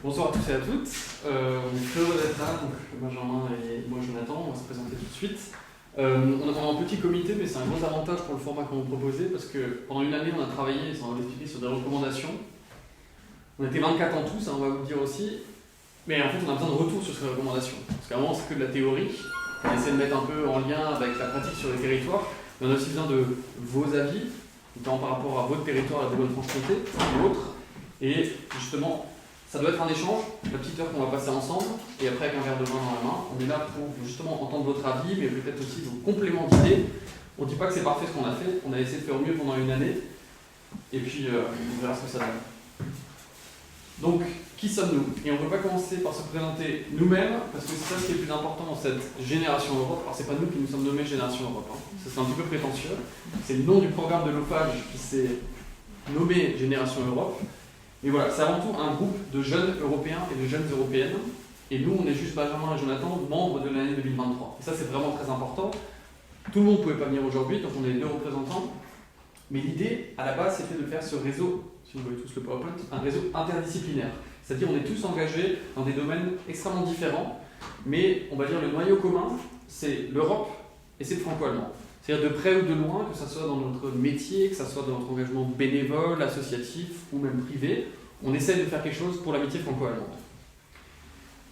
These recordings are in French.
Bonsoir à tous et à toutes. On est très heureux d'être là, donc Benjamin et moi Jonathan, on va se présenter tout de suite. On a un petit comité, mais c'est un gros avantage pour le format qu'on vous proposait, parce que pendant une année on a travaillé, ça on va l'expliquer, sur des recommandations. On était 24 en tout, ça on va vous le dire aussi, mais en fait on a besoin de retour sur ces recommandations. Parce qu'à un moment c'est que de la théorie, on essaie de mettre un peu en lien avec la pratique sur les territoires, mais on a aussi besoin de vos avis, notamment par rapport à votre territoire, la Bourgogne-Franche-Comté, ou autre. Et justement, ça doit être un échange, la petite heure qu'on va passer ensemble, et après avec un verre de vin dans la main. On est là pour justement entendre votre avis, mais peut-être aussi vos compléments d'idées. On ne dit pas que c'est parfait ce qu'on a fait, on a essayé de faire au mieux pendant une année, et puis on verra ce que ça donne. Donc, qui sommes-nous? Et on ne peut pas commencer par se présenter nous-mêmes, parce que c'est ça ce qui est le plus important dans cette Génération Europe. Alors c'est pas nous qui nous sommes nommés Génération Europe, hein. Ça c'est un petit peu prétentieux. C'est le nom du programme de l'OPAGE qui s'est nommé Génération Europe. Mais voilà, c'est avant tout un groupe de jeunes Européens et de jeunes Européennes. Et nous, on est juste Benjamin et Jonathan, membres de l'année 2023. Et ça, c'est vraiment très important. Tout le monde ne pouvait pas venir aujourd'hui, donc on est les deux représentants. Mais l'idée, à la base, c'était de faire ce réseau, si vous voyez tous le PowerPoint, un réseau interdisciplinaire. C'est-à-dire on est tous engagés dans des domaines extrêmement différents, mais on va dire le noyau commun, c'est l'Europe et c'est le franco-allemand. C'est-à-dire de près ou de loin, que ce soit dans notre métier, que ce soit dans notre engagement bénévole, associatif ou même privé, on essaie de faire quelque chose pour l'amitié franco-allemande.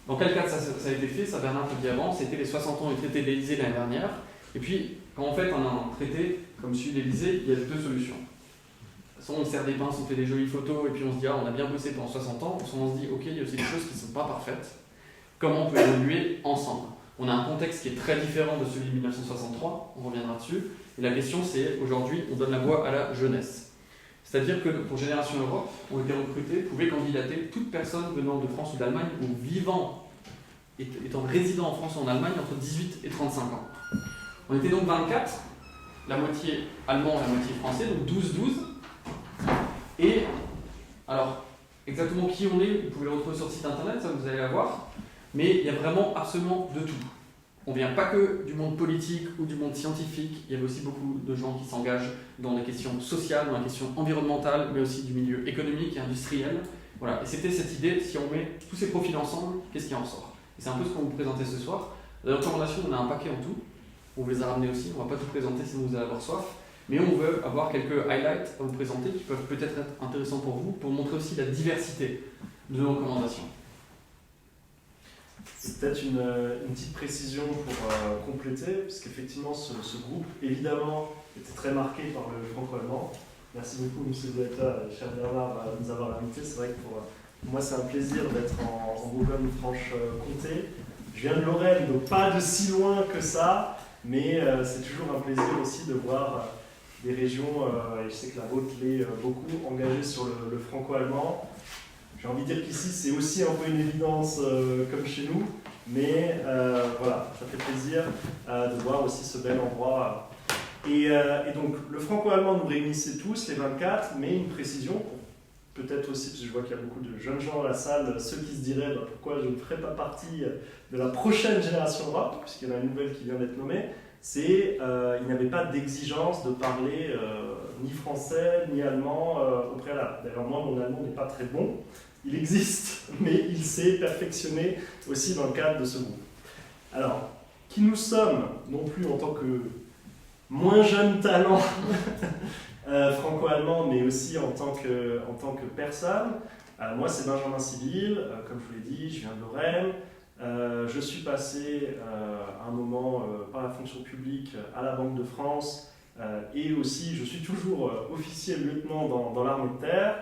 Dans quel cadre ça a été fait? Ça, Bernard te dit avant, c'était les 60 ans du traité de l'Élysée l'année dernière. Et puis, quand en fait on a un traité comme celui de l'Élysée, il y a deux solutions. Soit on sert des pinces, on fait des jolies photos, et puis on se dit ah, on a bien bossé pendant 60 ans, soit on se dit ok, il y a aussi des choses qui ne sont pas parfaites. Comment on peut évoluer ensemble? On a un contexte qui est très différent de celui de 1963, on reviendra dessus. Et la question c'est, aujourd'hui, on donne la voix à la jeunesse. C'est-à-dire que pour Génération Europe, ont été recrutés, pouvaient candidater toute personne venant de France ou d'Allemagne ou vivant, étant résident en France ou en Allemagne entre 18 et 35 ans. On était donc 24, la moitié allemand, la moitié français, donc 12-12. Et alors, exactement qui on est, vous pouvez le retrouver sur le site internet, ça vous allez la voir. Mais il y a vraiment absolument de tout. On ne vient pas que du monde politique ou du monde scientifique, il y a aussi beaucoup de gens qui s'engagent dans les questions sociales, dans les questions environnementales, mais aussi du milieu économique et industriel. Voilà. Et c'était cette idée, si on met tous ces profils ensemble, qu'est-ce qui en sort? Et c'est un peu ce qu'on vous présentait ce soir. Les recommandations, on a un paquet en tout. On vous les a ramenés aussi, on ne va pas tout présenter sinon vous allez avoir soif. Mais on veut avoir quelques highlights à vous présenter qui peuvent peut-être être intéressants pour vous, pour montrer aussi la diversité de nos recommandations. C'est peut-être une petite précision pour compléter, parce qu'effectivement ce groupe, évidemment, était très marqué par le franco-allemand. Merci beaucoup, monsieur le directeur, cher Bernard, de nous avoir invités. C'est vrai que pour moi, c'est un plaisir d'être en Bourgogne-Franche-Comté. Je viens de Lorraine, donc pas de si loin que ça, mais c'est toujours un plaisir aussi de voir des régions, et je sais que la vôtre l'est beaucoup, engagées sur le franco-allemand. J'ai envie de dire qu'ici, c'est aussi un peu une évidence comme chez nous, mais voilà, ça fait plaisir de voir aussi ce bel endroit. Et donc, le franco-allemand nous réunissait tous, les 24, mais une précision, peut-être aussi, parce que je vois qu'il y a beaucoup de jeunes gens dans la salle, ceux qui se diraient pourquoi je ne ferai pas partie de la prochaine Génération Europe, puisqu'il y en a une nouvelle qui vient d'être nommée, c'est il n'y avait pas d'exigence de parler ni français ni allemand au préalable. D'ailleurs, moi, mon allemand n'est pas très bon. Il existe, mais il s'est perfectionné aussi dans le cadre de ce groupe. Alors, qui nous sommes, non plus en tant que moins jeunes talents franco-allemands, mais aussi en tant que personne. Moi, c'est Benjamin Civil, comme je vous l'ai dit, je viens de Lorraine. Je suis passé un moment par la fonction publique à la Banque de France, et aussi, je suis toujours officier lieutenant dans l'armée de terre.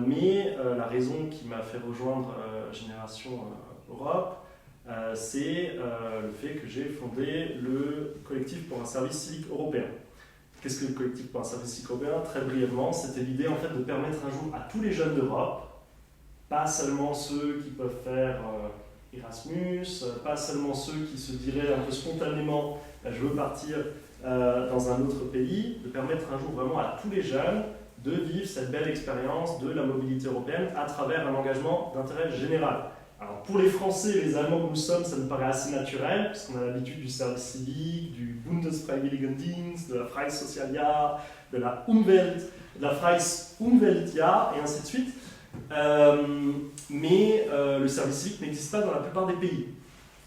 Mais la raison qui m'a fait rejoindre Génération Europe, c'est le fait que j'ai fondé le collectif pour un service civique européen. Qu'est-ce que le collectif pour un service civique européen? Très brièvement, c'était l'idée en fait de permettre un jour à tous les jeunes d'Europe, pas seulement ceux qui peuvent faire Erasmus, pas seulement ceux qui se diraient un peu spontanément je veux partir dans un autre pays, de permettre un jour vraiment à tous les jeunes de vivre cette belle expérience de la mobilité européenne à travers un engagement d'intérêt général. Alors pour les Français et les Allemands que nous sommes, ça nous paraît assez naturel, puisqu'on a l'habitude du service civique, du Bundesfreiwilligendienst, de la Freisozialjahr, de la Freiumweltjahr, et ainsi de suite. Mais le service civique n'existe pas dans la plupart des pays.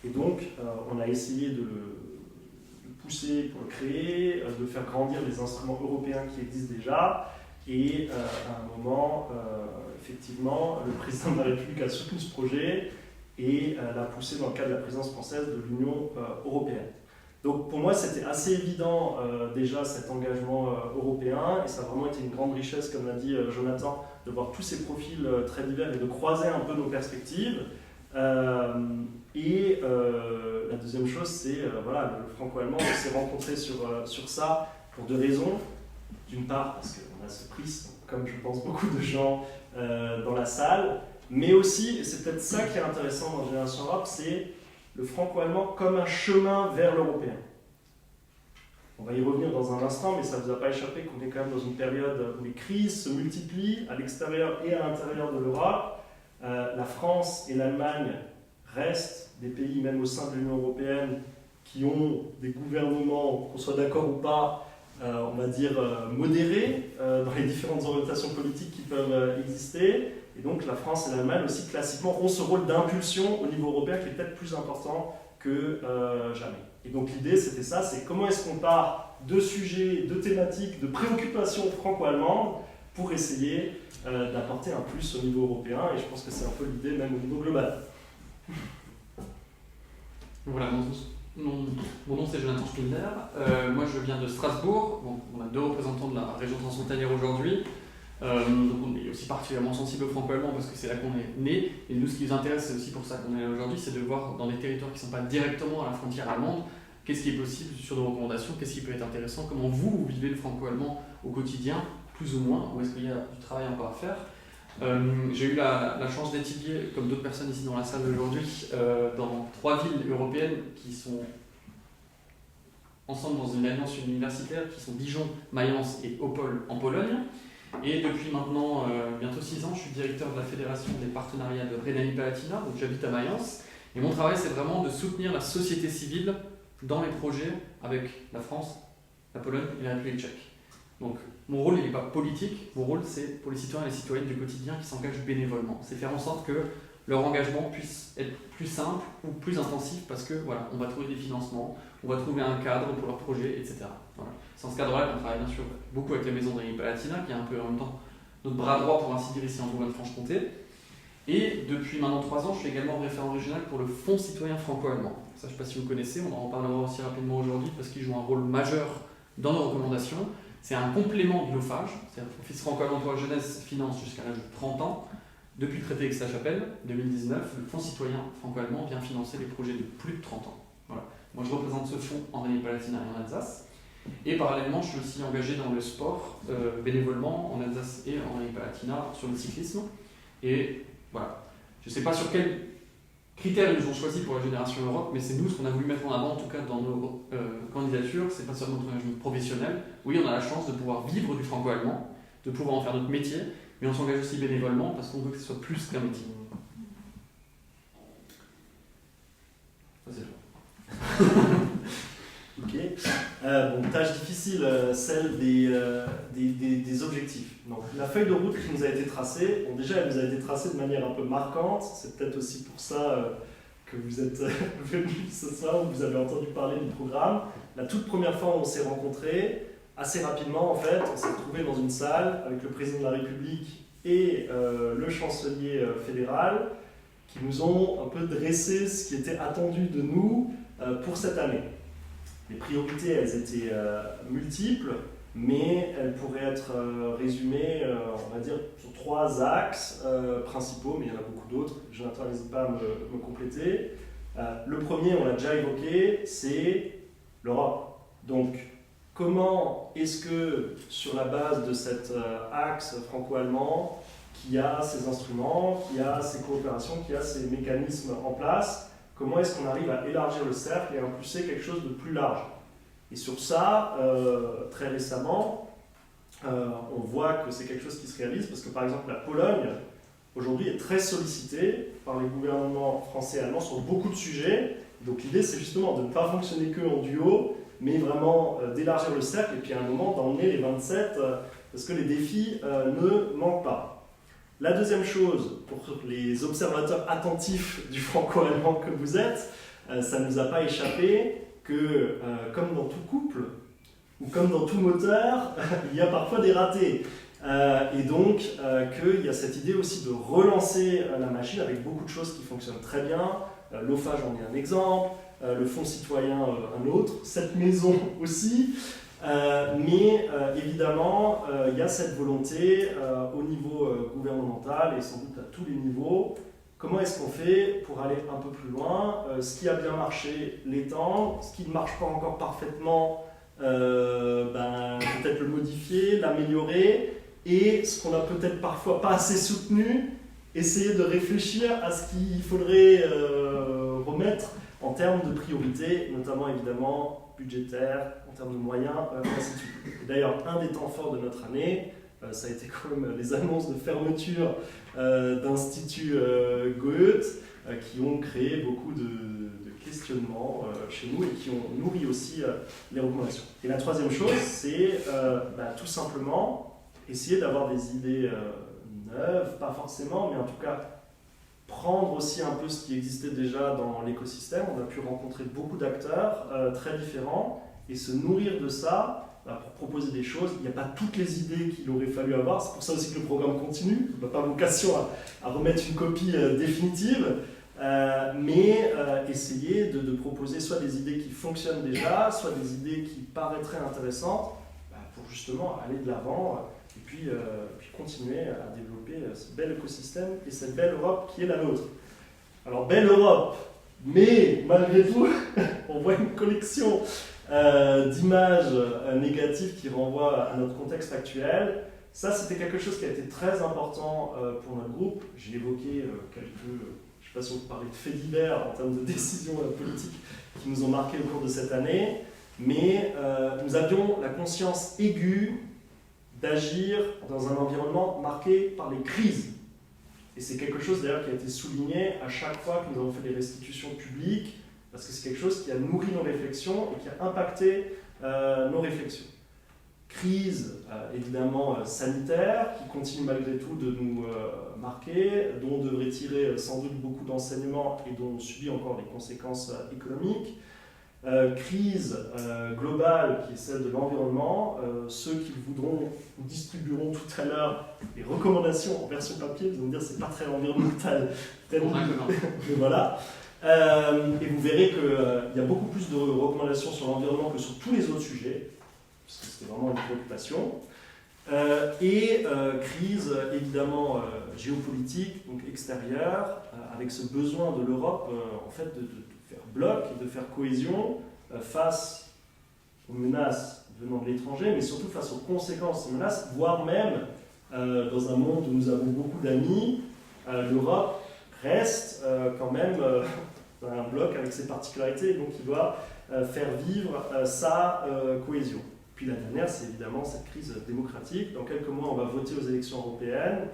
Et donc, on a essayé de le pousser pour le créer, de faire grandir les instruments européens qui existent déjà. Et à un moment, effectivement, le président de la République a soutenu ce projet et l'a poussé dans le cadre de la présidence française de l'Union européenne. Donc pour moi, c'était assez évident déjà cet engagement européen, et ça a vraiment été une grande richesse, comme l'a dit Jonathan, de voir tous ces profils très divers et de croiser un peu nos perspectives. La deuxième chose, c'est voilà, le franco-allemand, on s'est rencontrés sur ça pour deux raisons. D'une part, parce qu'on a ce prix, comme je pense beaucoup de gens dans la salle, mais aussi, et c'est peut-être ça qui est intéressant dans Génération Europe, c'est le franco-allemand comme un chemin vers l'européen. On va y revenir dans un instant, mais ça ne vous a pas échappé qu'on est quand même dans une période où les crises se multiplient à l'extérieur et à l'intérieur de l'Europe. La France et l'Allemagne restent des pays, même au sein de l'Union européenne, qui ont des gouvernements, qu'on soit d'accord ou pas, on va dire modérés dans les différentes orientations politiques qui peuvent exister. Et donc la France et l'Allemagne aussi classiquement ont ce rôle d'impulsion au niveau européen qui est peut-être plus important que jamais. Et donc l'idée c'était ça, c'est comment est-ce qu'on part de sujets, de thématiques, de préoccupations franco-allemandes pour essayer d'apporter un plus au niveau européen, et je pense que c'est un peu l'idée même au niveau global. Voilà, mon nom c'est Jonathan Spindler, moi je viens de Strasbourg, bon, on a deux représentants de la région transfrontalière aujourd'hui. Donc on est aussi particulièrement sensible au franco-allemand parce que c'est là qu'on est né, et nous ce qui nous intéresse, c'est aussi pour ça qu'on est là aujourd'hui, c'est de voir dans les territoires qui ne sont pas directement à la frontière allemande, qu'est-ce qui est possible sur nos recommandations, qu'est-ce qui peut être intéressant, comment vous vivez le franco-allemand au quotidien, plus ou moins, où est-ce qu'il y a du travail encore à faire. J'ai eu la chance d'étudier, comme d'autres personnes ici dans la salle aujourd'hui, dans 3 villes européennes qui sont ensemble dans une alliance universitaire, qui sont Dijon, Mayence et Opole en Pologne. Et depuis maintenant bientôt 6 ans, je suis directeur de la Fédération des partenariats de Rhénanie-Palatinat, donc j'habite à Mayence. Et mon travail, c'est vraiment de soutenir la société civile dans les projets avec la France, la Pologne et la République tchèque. Donc mon rôle, il n'est pas politique, mon rôle, c'est pour les citoyens et les citoyennes du quotidien qui s'engagent bénévolement. C'est faire en sorte que leur engagement puisse être plus simple ou plus intensif parce que voilà, on va trouver des financements, on va trouver un cadre pour leur projet, etc. Voilà. C'est dans ce cadre-là qu'on travaille bien sûr beaucoup avec la maison de Rhénanie-Palatinat, qui est un peu en même temps notre bras droit pour ainsi dire ici en Bourgogne-Franche-Comté. Et depuis maintenant 3 ans, je suis également référent régional pour le Fonds citoyen franco-allemand. Ça, je ne sais pas si vous connaissez, on en reparlera aussi rapidement aujourd'hui parce qu'il joue un rôle majeur dans nos recommandations. C'est un complément de l'OFAGE, c'est-à-dire l'Office franco-allemand pour la jeunesse finance jusqu'à l'âge de 30 ans. Depuis le traité Aix-la-Chapelle, 2019, le Fonds citoyen franco-allemand vient financer les projets de plus de 30 ans. Voilà. Moi, je représente ce fonds en Rhénanie-Palatinat et en Alsace. Et parallèlement, je suis aussi engagé dans le sport bénévolement en Alsace et en Rhénanie-Palatinat sur le cyclisme. Et voilà, je ne sais pas sur quels critères ils nous ont choisi pour la Génération Europe, mais c'est nous ce qu'on a voulu mettre en avant, en tout cas dans nos candidatures. C'est pas seulement notre engagement professionnel. Oui, on a la chance de pouvoir vivre du franco-allemand, de pouvoir en faire notre métier, mais on s'engage aussi bénévolement parce qu'on veut que ce soit plus qu'un métier. Ça, c'est tout. Ok. Bon, tâche difficile, celle des objectifs. Donc, la feuille de route qui nous a été tracée, bon, déjà elle nous a été tracée de manière un peu marquante, c'est peut-être aussi pour ça que vous êtes venus ce soir, où vous avez entendu parler du programme. La toute première fois où on s'est rencontrés, assez rapidement en fait, on s'est retrouvés dans une salle avec le président de la République et le chancelier fédéral qui nous ont un peu dressé ce qui était attendu de nous pour cette année. Les priorités, elles étaient multiples, mais elles pourraient être résumées, on va dire, sur 3 axes principaux, mais il y en a beaucoup d'autres. Jonathan, n'hésite pas à me compléter. Le premier, on l'a déjà évoqué, c'est l'Europe. Donc, comment est-ce que, sur la base de cet axe franco-allemand, qui a ces instruments, qui a ces coopérations, qui a ces mécanismes en place, comment est-ce qu'on arrive à élargir le cercle et à impulser quelque chose de plus large? Et sur ça, très récemment, on voit que c'est quelque chose qui se réalise parce que par exemple la Pologne, aujourd'hui, est très sollicitée par les gouvernements français et allemands sur beaucoup de sujets. Donc l'idée, c'est justement de ne pas fonctionner que en duo, mais vraiment d'élargir le cercle et puis à un moment d'emmener les 27 parce que les défis ne manquent pas. La deuxième chose, pour les observateurs attentifs du franco-allemand que vous êtes, ça ne nous a pas échappé que, comme dans tout couple, ou comme dans tout moteur, il y a parfois des ratés. Et donc, qu'il y a cette idée aussi de relancer la machine avec beaucoup de choses qui fonctionnent très bien. L'OFAGE en est un exemple, le Fonds citoyen un autre, cette maison aussi. Mais évidemment, il y a cette volonté au niveau gouvernemental et sans doute à tous les niveaux. Comment est-ce qu'on fait pour aller un peu plus loin? Ce qui a bien marché, l'étendre. Ce qui ne marche pas encore parfaitement, peut-être le modifier, l'améliorer. Et ce qu'on a peut-être parfois pas assez soutenu, essayer de réfléchir à ce qu'il faudrait remettre en termes de priorité, notamment évidemment budgétaire, en termes de moyens, ainsi de suite. D'ailleurs, un des temps forts de notre année, ça a été quand même les annonces de fermeture d'instituts Goethe, qui ont créé beaucoup de questionnements chez nous et qui ont nourri aussi les recommandations. Et la troisième chose, c'est tout simplement essayer d'avoir des idées neuves, pas forcément, mais en tout cas prendre aussi un peu ce qui existait déjà dans l'écosystème. On a pu rencontrer beaucoup d'acteurs très différents et se nourrir de ça pour proposer des choses. Il n'y a pas toutes les idées qu'il aurait fallu avoir, c'est pour ça aussi que le programme continue. On n'a pas vocation à remettre une copie définitive, mais essayer de proposer soit des idées qui fonctionnent déjà, soit des idées qui paraîtraient intéressantes pour justement aller de l'avant et puis continuer à développer ce bel écosystème et cette belle Europe qui est la nôtre. Alors, belle Europe, mais malgré tout, on voit une collection d'images négatives qui renvoient à notre contexte actuel. Ça, c'était quelque chose qui a été très important pour notre groupe. J'ai évoqué quelques, je ne sais pas si on peut parler de faits divers en termes de décisions politiques qui nous ont marqués au cours de cette année, mais nous avions la conscience aiguë d'agir dans un environnement marqué par les crises. Et c'est quelque chose d'ailleurs qui a été souligné à chaque fois que nous avons fait des restitutions publiques, parce que c'est quelque chose qui a nourri nos réflexions et qui a impacté nos réflexions. Crise évidemment sanitaire, qui continue malgré tout de nous marquer, dont on devrait tirer sans doute beaucoup d'enseignements et dont on subit encore les conséquences économiques. Crise globale qui est celle de l'environnement. Ceux qui le voudront vous distribueront tout à l'heure les recommandations en version papier. Vous allez me dire c'est pas très environnemental. Mais voilà. Et vous verrez qu'il y a beaucoup plus de recommandations sur l'environnement que sur tous les autres sujets, parce que c'était vraiment une préoccupation. Crise évidemment géopolitique, donc extérieure, avec ce besoin de l'Europe en fait de faire bloc et de faire cohésion face aux menaces venant de l'étranger, mais surtout face aux conséquences de ces menaces, voire même dans un monde où nous avons beaucoup d'amis, l'Europe reste quand même un bloc avec ses particularités, donc il doit faire vivre sa cohésion. Puis la dernière, c'est évidemment cette crise démocratique. Dans quelques mois, on va voter aux élections européennes.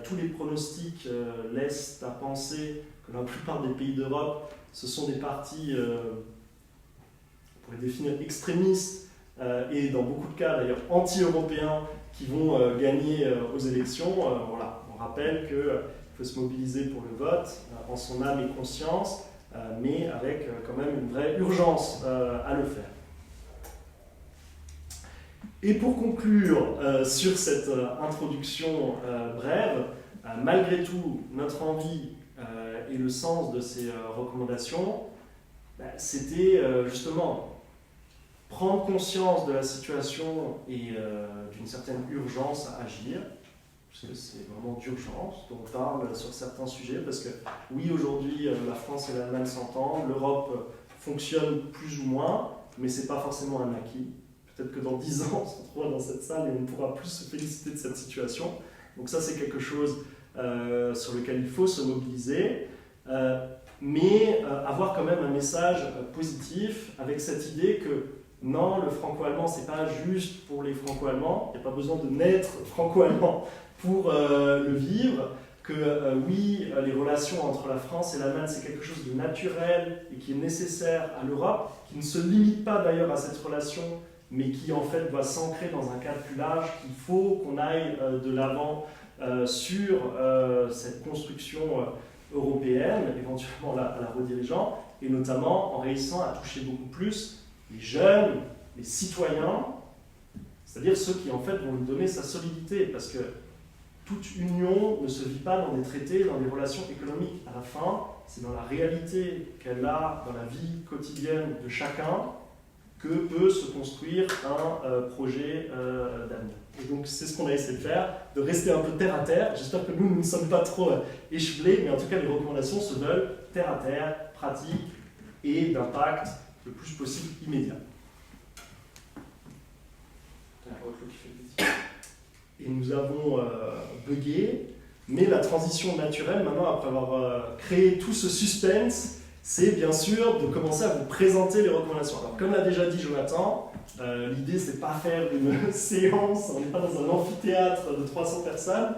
Tous les pronostics laissent à penser que la plupart des pays d'Europe, ce sont des partis, on pourrait définir extrémistes, et dans beaucoup de cas d'ailleurs anti-européens, qui vont gagner aux élections. Voilà. On rappelle qu'il faut se mobiliser pour le vote, en son âme et conscience, mais avec quand même une vraie urgence à le faire. Et pour conclure sur cette introduction brève, malgré tout, notre envie et le sens de ces recommandations, c'était justement prendre conscience de la situation et d'une certaine urgence à agir, parce que c'est vraiment d'urgence dont on parle sur certains sujets, parce que oui, aujourd'hui, la France et l'Allemagne s'entendent, l'Europe fonctionne plus ou moins, mais ce n'est pas forcément un acquis. Peut-être que dans 10 ans, on se retrouvera dans cette salle et on pourra plus se féliciter de cette situation. Donc ça, c'est quelque chose sur lequel il faut se mobiliser, mais avoir quand même un message positif avec cette idée que non, le franco-allemand, c'est pas juste pour les franco-allemands, il n'y a pas besoin de naître franco-allemand pour le vivre, que oui, les relations entre la France et l'Allemagne, c'est quelque chose de naturel et qui est nécessaire à l'Europe, qui ne se limite pas d'ailleurs à cette relation, mais qui en fait doit s'ancrer dans un cadre plus large, qu'il faut qu'on aille de l'avant sur cette construction européenne, éventuellement la redirigeant, et notamment en réussissant à toucher beaucoup plus les jeunes, les citoyens, c'est-à-dire ceux qui en fait vont lui donner sa solidité, parce que toute union ne se vit pas dans des traités, dans des relations économiques. À la fin, c'est dans la réalité qu'elle a dans la vie quotidienne de chacun que peut se construire un projet d'avenir. Et donc c'est ce qu'on a essayé de faire, de rester un peu terre à terre. J'espère que nous ne sommes pas trop échevelés, mais en tout cas les recommandations se veulent terre à terre, pratiques et d'impact le plus possible immédiat. Et nous avons bugué, mais la transition naturelle, maintenant, après avoir créé tout ce suspense, c'est bien sûr de commencer à vous présenter les recommandations. Alors, comme l'a déjà dit Jonathan, l'idée, c'est pas faire une séance, on n'est pas dans un amphithéâtre de 300 personnes,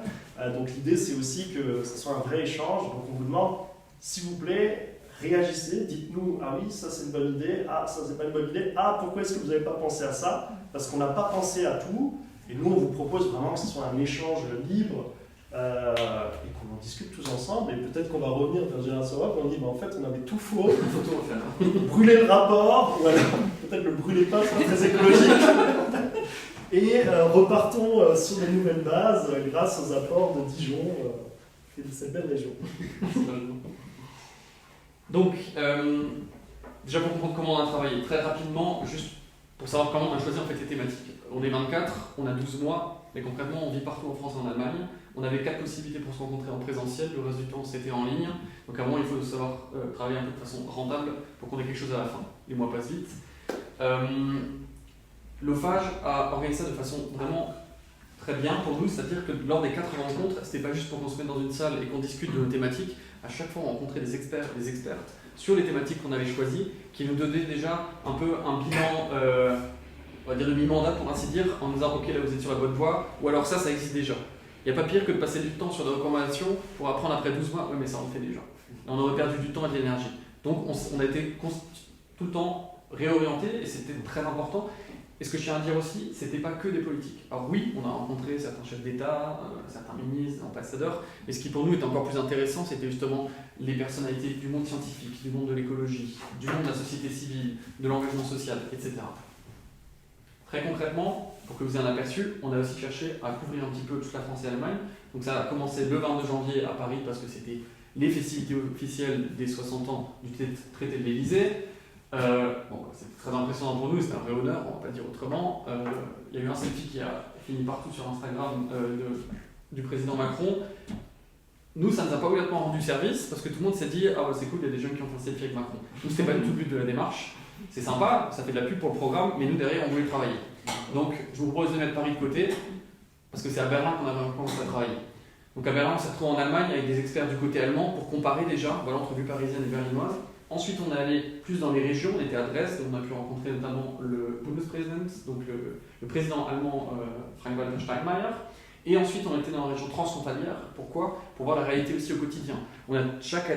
donc l'idée, c'est aussi que ce soit un vrai échange. Donc, on vous demande, s'il vous plaît, réagissez, dites-nous, ah oui, ça c'est une bonne idée, ah ça c'est pas une bonne idée, ah pourquoi est-ce que vous n'avez pas pensé à ça? Parce qu'on n'a pas pensé à tout, et nous on vous propose vraiment que ce soit un échange libre et qu'on en discute tous ensemble, et peut-être qu'on va revenir vers Génération Europe et on dit, en fait on avait tout faux, brûler le rapport, ou alors peut-être le brûler pas, c'est pas très écologique, et repartons sur de nouvelles bases grâce aux apports de Dijon et de cette belle région. Donc, déjà pour comprendre comment on a travaillé, très rapidement, juste pour savoir comment on a choisi en fait les thématiques. On est 24, on a 12 mois, mais concrètement on vit partout en France et en Allemagne. On avait 4 possibilités pour se rencontrer en présentiel, le reste du temps c'était en ligne. Donc à un moment il faut savoir travailler un peu de façon rentable pour qu'on ait quelque chose à la fin. Les mois passent vite. L'OFAGE a organisé ça de façon vraiment très bien pour nous, c'est-à-dire que lors des 4 rencontres, c'était pas juste pour qu'on se mette dans une salle et qu'on discute de nos thématiques. À chaque fois, on rencontrait des experts, des expertes sur les thématiques qu'on avait choisies, qui nous donnaient déjà un peu un bilan, on va dire de mi-mandat pour ainsi dire, en nous disant ok là vous êtes sur la bonne voie, ou alors ça existe déjà. Il n'y a pas pire que de passer du temps sur des recommandations pour apprendre après 12 mois, oui mais ça on le fait déjà. Et on aurait perdu du temps et de l'énergie. Donc on a été tout le temps réorienté et c'était très important. Et ce que je tiens à dire aussi, c'était pas que des politiques. Alors oui, on a rencontré certains chefs d'État, certains ministres, ambassadeurs, mais ce qui pour nous était encore plus intéressant, c'était justement les personnalités du monde scientifique, du monde de l'écologie, du monde de la société civile, de l'engagement social, etc. Très concrètement, pour que vous ayez un aperçu, on a aussi cherché à couvrir un petit peu toute la France et l'Allemagne. Donc ça a commencé le 22 janvier à Paris parce que c'était les festivités officielles des 60 ans du traité de l'Élysée. C'était très impressionnant pour nous, c'était un vrai honneur, on ne va pas dire autrement. Il y a eu un selfie qui a fini partout sur Instagram du président Macron. Nous, ça ne nous a pas obligatoirement rendu service parce que tout le monde s'est dit « Ah ouais, c'est cool, il y a des jeunes qui ont fait un selfie avec Macron ». Nous, ce n'était pas du tout le but de la démarche. C'est sympa, ça fait de la pub pour le programme, mais nous, derrière, on voulait travailler. Donc, je vous propose de mettre Paris de côté parce que c'est à Berlin qu'on a commencé à travailler. Donc à Berlin, on s'est retrouvé en Allemagne avec des experts du côté allemand pour comparer déjà l'entrevue parisienne et berlinoise. Ensuite, on est allé plus dans les régions, on était à Dresde, on a pu rencontrer notamment le Bundespräsident, donc le président allemand Frank-Walter Steinmeier. Et ensuite, on était dans la région transfrontalière. Pourquoi? Pour voir la réalité aussi au quotidien. On a chaque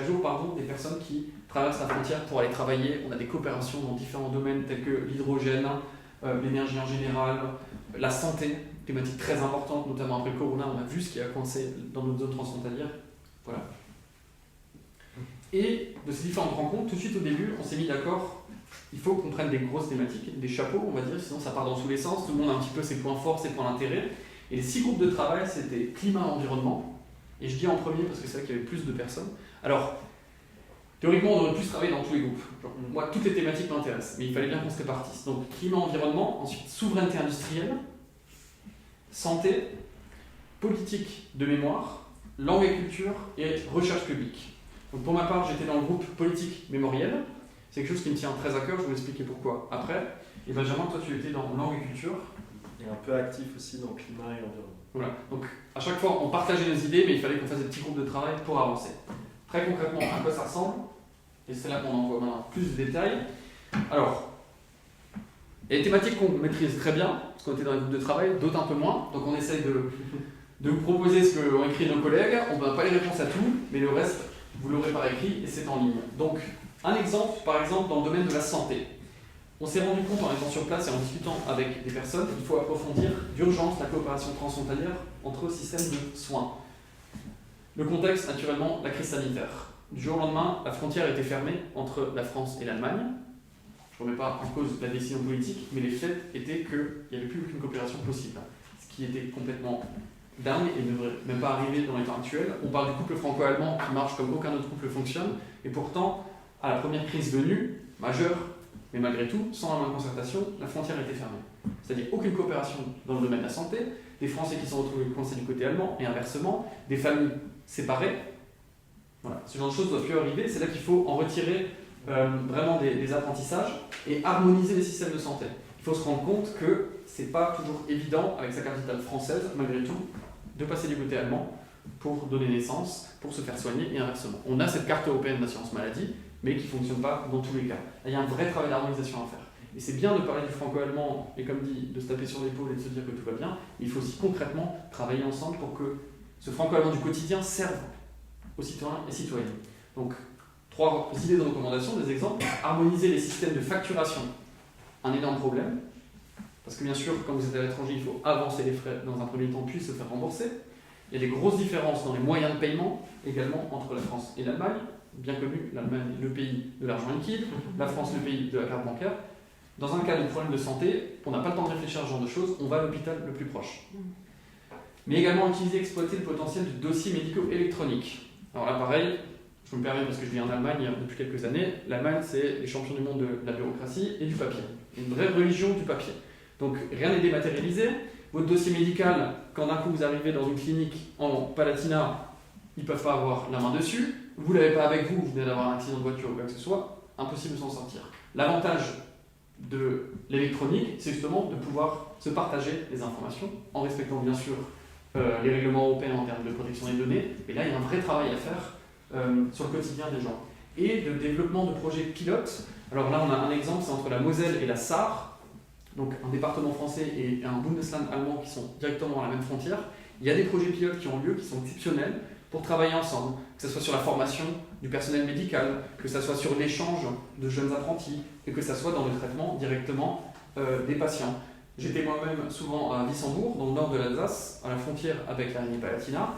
jour, des personnes qui traversent la frontière pour aller travailler. On a des coopérations dans différents domaines tels que l'hydrogène, l'énergie en général, la santé, thématique très importante, notamment après le Corona. On a vu ce qui a coincé dans notre zone transfrontalière. Voilà. Et de ces différentes rencontres, tout de suite au début, on s'est mis d'accord, il faut qu'on prenne des grosses thématiques, des chapeaux, on va dire, sinon ça part dans tous les sens, tout le monde a un petit peu ses points forts, ses points d'intérêt. Et les 6 groupes de travail, c'était climat et environnement. Et je dis en premier parce que c'est là qu'il y avait plus de personnes. Alors, théoriquement, on aurait pu travailler dans tous les groupes. Moi, toutes les thématiques m'intéressent, mais il fallait bien qu'on se répartisse. Donc, climat et environnement, ensuite souveraineté industrielle, santé, politique de mémoire, langue et culture et recherche publique. Donc pour ma part, j'étais dans le groupe politique mémorielle. C'est quelque chose qui me tient très à cœur, je vais vous expliquer pourquoi après. Et Benjamin, toi tu étais dans langue et culture. Et un peu actif aussi dans climat et environnement. Voilà, donc à chaque fois on partageait nos idées, mais il fallait qu'on fasse des petits groupes de travail pour avancer. Très concrètement, à quoi ça ressemble? Et c'est là qu'on en voit maintenant plus de détails. Alors, il y a des thématiques qu'on maîtrise très bien, parce qu'on était dans les groupes de travail, d'autres un peu moins. Donc on essaye de vous proposer ce qu'ont écrit nos collègues. On ne donne pas les réponses à tout, mais le reste, vous l'aurez par écrit et c'est en ligne. Donc, un exemple, par exemple, dans le domaine de la santé. On s'est rendu compte en étant sur place et en discutant avec des personnes qu'il faut approfondir d'urgence la coopération transfrontalière entre systèmes de soins. Le contexte, naturellement, la crise sanitaire. Du jour au lendemain, la frontière était fermée entre la France et l'Allemagne. Je ne remets pas en cause la décision politique, mais les faits étaient qu'il n'y avait plus aucune coopération possible. Ce qui était complètement dingue et ne devrait même pas arriver dans les temps actuels. On parle du couple franco-allemand qui marche comme aucun autre couple fonctionne, et pourtant, à la première crise venue, majeure, mais malgré tout, sans la moindre concertation, la frontière était fermée. C'est-à-dire aucune coopération dans le domaine de la santé, des Français qui sont retrouvés coincés du côté allemand, et inversement, des familles séparées. Voilà. Ce genre de choses ne doivent plus arriver, c'est là qu'il faut en retirer vraiment des apprentissages et harmoniser les systèmes de santé. Il faut se rendre compte que c'est pas toujours évident, avec sa carte vitale française, malgré tout, de passer du côté allemand pour donner naissance, pour se faire soigner et inversement. On a cette carte européenne d'assurance maladie, mais qui ne fonctionne pas dans tous les cas. Là, il y a un vrai travail d'harmonisation à faire. Et c'est bien de parler du franco-allemand et, comme dit, de se taper sur l'épaule et de se dire que tout va bien. Il faut aussi concrètement travailler ensemble pour que ce franco-allemand du quotidien serve aux citoyens et citoyennes. Donc, 3 idées de recommandation, des exemples. Harmoniser les systèmes de facturation, un énorme problème. Parce que bien sûr, quand vous êtes à l'étranger, il faut avancer les frais dans un premier temps, puis se faire rembourser. Il y a des grosses différences dans les moyens de paiement, également, entre la France et l'Allemagne. Bien connu, l'Allemagne, le pays de l'argent liquide, la France, le pays de la carte bancaire. Dans un cas de problème de santé, on n'a pas le temps de réfléchir à ce genre de choses, on va à l'hôpital le plus proche. Mais également utiliser et exploiter le potentiel du dossier médicaux électronique. Alors là, pareil, je me permets parce que je vis en Allemagne depuis quelques années. L'Allemagne, c'est les champions du monde de la bureaucratie et du papier. Une vraie religion du papier. Donc rien n'est dématérialisé. Votre dossier médical, quand d'un coup vous arrivez dans une clinique en Palatinat, ils ne peuvent pas avoir la main dessus. Vous ne l'avez pas avec vous, vous venez d'avoir un accident de voiture ou quoi que ce soit, impossible de s'en sortir. L'avantage de l'électronique, c'est justement de pouvoir se partager les informations en respectant bien sûr les règlements européens en termes de protection des données. Et là, il y a un vrai travail à faire sur le quotidien des gens. Et de développement de projets pilotes. Alors là, on a un exemple, c'est entre la Moselle et la Sarre, donc un département français et un Bundesland allemand qui sont directement à la même frontière. Il y a des projets pilotes qui ont lieu, qui sont exceptionnels, pour travailler ensemble, que ce soit sur la formation du personnel médical, que ce soit sur l'échange de jeunes apprentis, et que ce soit dans le traitement directement des patients. J'étais moi-même souvent à Wissembourg, dans le nord de l'Alsace, à la frontière avec la Rhénanie-Palatinat.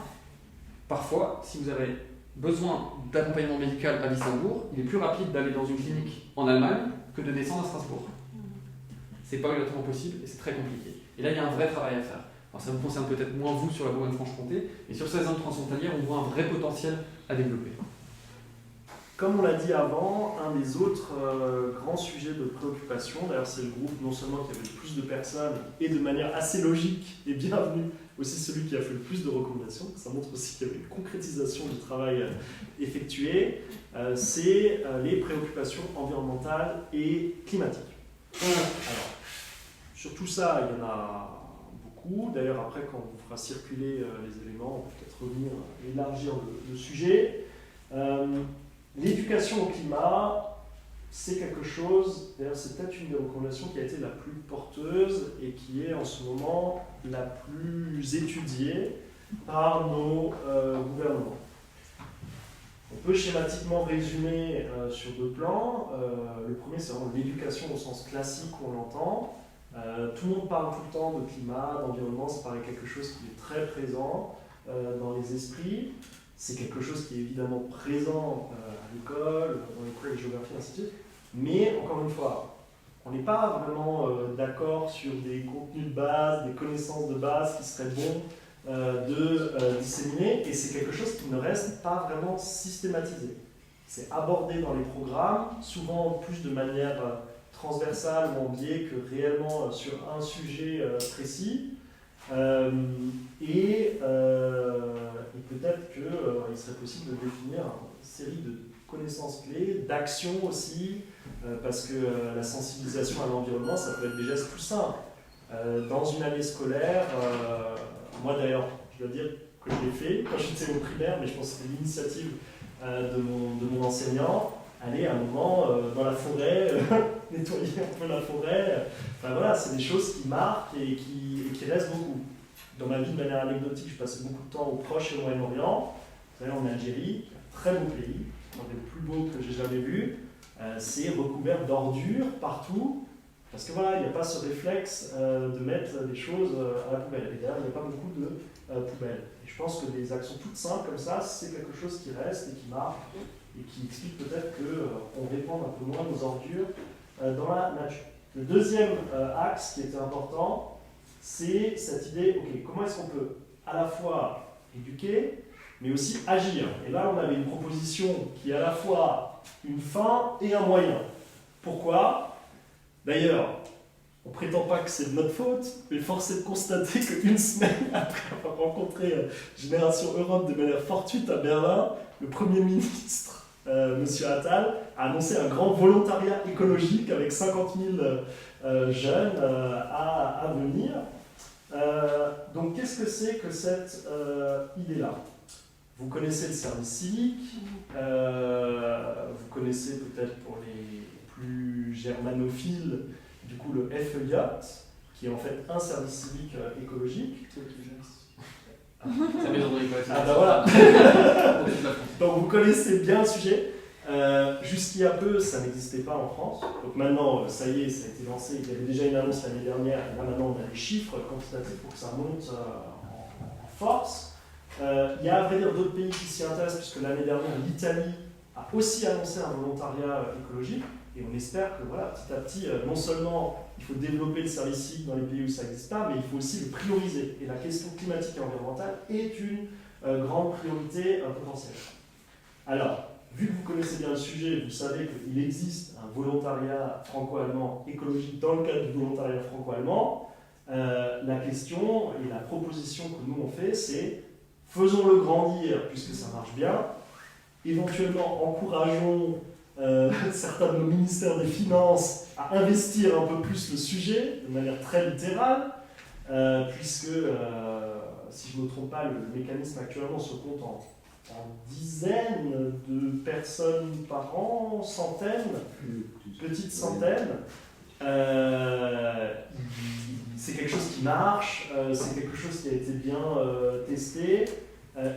Parfois, si vous avez besoin d'accompagnement médical à Wissembourg, il est plus rapide d'aller dans une clinique en Allemagne que de descendre à Strasbourg. C'est pas exactement possible et c'est très compliqué. Et là, il y a un vrai travail à faire. Alors ça vous concerne peut-être moins vous sur la Bourgogne-Franche-Comté, mais sur ces zones transfrontalières, on voit un vrai potentiel à développer. Comme on l'a dit avant, un des autres grands sujets de préoccupation, d'ailleurs c'est le groupe non seulement qui avait le plus de personnes et de manière assez logique et bienvenue, aussi celui qui a fait le plus de recommandations, ça montre aussi qu'il y avait une concrétisation du travail effectué, c'est les préoccupations environnementales et climatiques. Alors, sur tout ça, il y en a beaucoup. D'ailleurs, après, quand on fera circuler les éléments, on peut peut-être revenir élargir le sujet. L'éducation au climat, c'est quelque chose, d'ailleurs c'est peut-être une des recommandations qui a été la plus porteuse et qui est en ce moment la plus étudiée par nos gouvernements. On peut schématiquement résumer sur 2 plans. Le premier, c'est vraiment l'éducation au sens classique où on l'entend. Tout le monde parle tout le temps de climat, d'environnement, ça paraît quelque chose qui est très présent dans les esprits. C'est quelque chose qui est évidemment présent à l'école, dans les cours de géographie, ainsi de suite. Mais, encore une fois, on n'est pas vraiment d'accord sur des contenus de base, des connaissances de base qui seraient bons de disséminer, et c'est quelque chose qui ne reste pas vraiment systématisé. C'est abordé dans les programmes, souvent plus de manière transversale ou en biais que réellement sur un sujet précis. Et peut-être qu'il serait possible de définir une série de connaissances clés, d'actions aussi, parce que la sensibilisation à l'environnement, ça peut être des gestes tout simples. Dans une année scolaire, moi d'ailleurs, je dois dire que je l'ai fait quand j'étais au primaire, mais je pense que c'était l'initiative de mon enseignant, aller à un moment dans la forêt, nettoyer un peu la forêt. Enfin voilà, c'est des choses qui marquent et qui restent beaucoup. Dans ma vie, de manière anecdotique, je passais beaucoup de temps au Proche et au Moyen-Orient. Vous savez, en Algérie, un très beau pays, un des plus beaux que j'ai jamais vu. C'est recouvert d'ordures partout. Parce que voilà, il n'y a pas ce réflexe de mettre les choses à la poubelle. Et d'ailleurs, il n'y a pas beaucoup de poubelles. Et je pense que des actions toutes simples comme ça, c'est quelque chose qui reste et qui marque et qui explique peut-être qu'on répand un peu moins nos ordures dans la nature. Le deuxième axe qui était important, c'est cette idée, ok, comment est-ce qu'on peut à la fois éduquer, mais aussi agir. Et là, on avait une proposition qui est à la fois une fin et un moyen. Pourquoi ? D'ailleurs, on ne prétend pas que c'est de notre faute, mais force est de constater qu'une semaine après avoir rencontré Génération Europe de manière fortuite à Berlin, le Premier ministre, M. Attal, a annoncé un grand volontariat écologique avec 50 000 jeunes à venir. Donc, qu'est-ce que c'est que cette idée-là ? Vous connaissez le service civique, vous connaissez peut-être pour les plus germanophiles, du coup le FEIAT, qui est en fait un service civique écologique. Ça m'étonnerait pas. Ah bah voilà. Donc vous connaissez bien le sujet. Jusqu'il y a peu, ça n'existait pas en France. Donc maintenant, ça y est, ça a été lancé. Il y avait déjà une annonce l'année dernière. Et là maintenant, on a des chiffres quantitatifs pour que ça monte en force. Il y a à vrai dire d'autres pays qui s'y intéressent, puisque l'année dernière, l'Italie a aussi annoncé un volontariat écologique. Et on espère que voilà, petit à petit, non seulement il faut développer le service civique dans les pays où ça n'existe pas, mais il faut aussi le prioriser. Et la question climatique et environnementale est une grande priorité potentielle. Alors, vu que vous connaissez bien le sujet, vous savez qu'il existe un volontariat franco-allemand écologique dans le cadre du volontariat franco-allemand. La question et la proposition que nous on fait, c'est faisons-le grandir puisque ça marche bien, éventuellement encourageons certains de nos ministères des Finances à investir un peu plus le sujet de manière très littérale, puisque, si je ne me trompe pas, le mécanisme actuellement se compte en dizaines de personnes par an, centaines, petites centaines. C'est quelque chose qui marche, c'est quelque chose qui a été bien testé,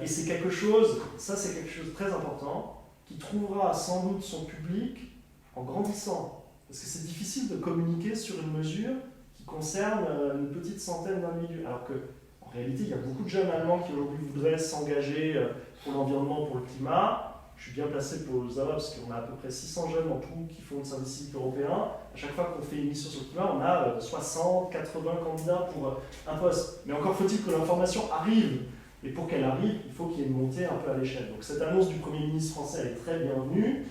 et c'est quelque chose, ça c'est quelque chose de très important, qui trouvera sans doute son public en grandissant. Parce que c'est difficile de communiquer sur une mesure qui concerne une petite centaine d'individus. Alors qu'en réalité, il y a beaucoup de jeunes Allemands qui aujourd'hui voudraient s'engager pour l'environnement, pour le climat. Je suis bien placé pour le savoir parce qu'on a à peu près 600 jeunes en tout qui font le service civique européen. À chaque fois qu'on fait une mission sur le climat, on a 60, 80 candidats pour un poste. Mais encore faut-il que l'information arrive. Et pour qu'elle arrive, il faut qu'il y ait une montée un peu à l'échelle. Donc cette annonce du Premier ministre français, elle est très bienvenue.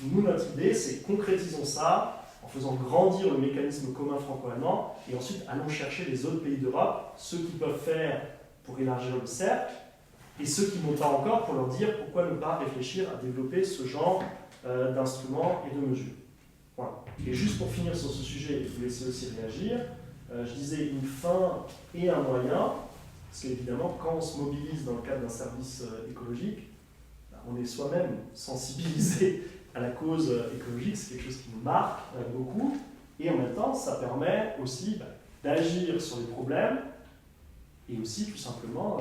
Nous, notre idée, c'est concrétisons ça en faisant grandir le mécanisme commun franco-allemand et ensuite allons chercher les autres pays d'Europe, ceux qui peuvent faire pour élargir le cercle et ceux qui n'ont pas encore pour leur dire pourquoi ne pas réfléchir à développer ce genre d'instruments et de mesures. Voilà. Et juste pour finir sur ce sujet et vous laisser aussi réagir, je disais une fin et un moyen. Parce qu'évidemment, quand on se mobilise dans le cadre d'un service écologique, on est soi-même sensibilisé à la cause écologique, c'est quelque chose qui nous marque beaucoup, et en même temps, ça permet aussi d'agir sur les problèmes, et aussi tout simplement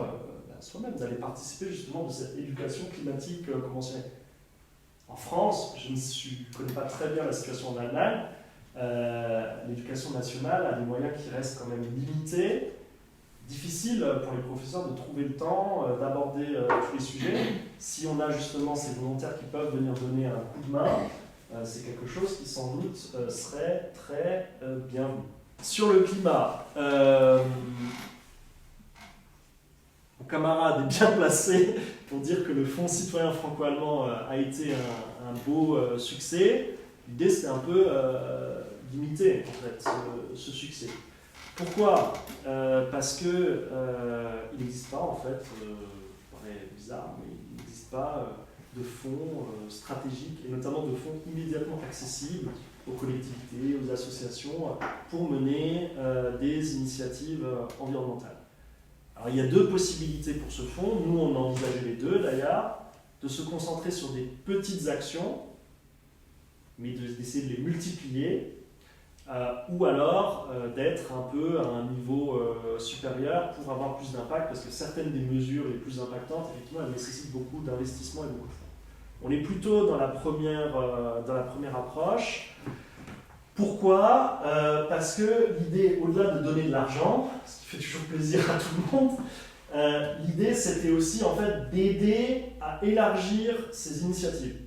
soi-même d'aller participer justement de cette éducation climatique conventionnelle. En France, je ne connais pas très bien la situation en Allemagne, l'éducation nationale a des moyens qui restent quand même limités. Difficile pour les professeurs de trouver le temps d'aborder tous les sujets. Si on a justement ces volontaires qui peuvent venir donner un coup de main, c'est quelque chose qui sans doute serait très bienvenu. Sur le climat, mon camarade est bien placé pour dire que le Fonds citoyen franco-allemand a été un beau succès. L'idée c'était un peu d'imiter en fait ce succès. Pourquoi ? Parce que il n'existe pas en fait, ça paraît bizarre, mais il n'existe pas de fonds stratégiques et notamment de fonds immédiatement accessibles aux collectivités, aux associations pour mener des initiatives environnementales. Alors il y a deux possibilités pour ce fonds, nous on a envisagé les deux d'ailleurs, de se concentrer sur des petites actions, mais d'essayer de les multiplier. Ou alors d'être un peu à un niveau supérieur pour avoir plus d'impact, parce que certaines des mesures les plus impactantes, effectivement, elles nécessitent beaucoup d'investissement et beaucoup de fonds. On est plutôt dans la première approche. Pourquoi? Parce que l'idée, au-delà de donner de l'argent, ce qui fait toujours plaisir à tout le monde, l'idée c'était aussi en fait d'aider à élargir ces initiatives.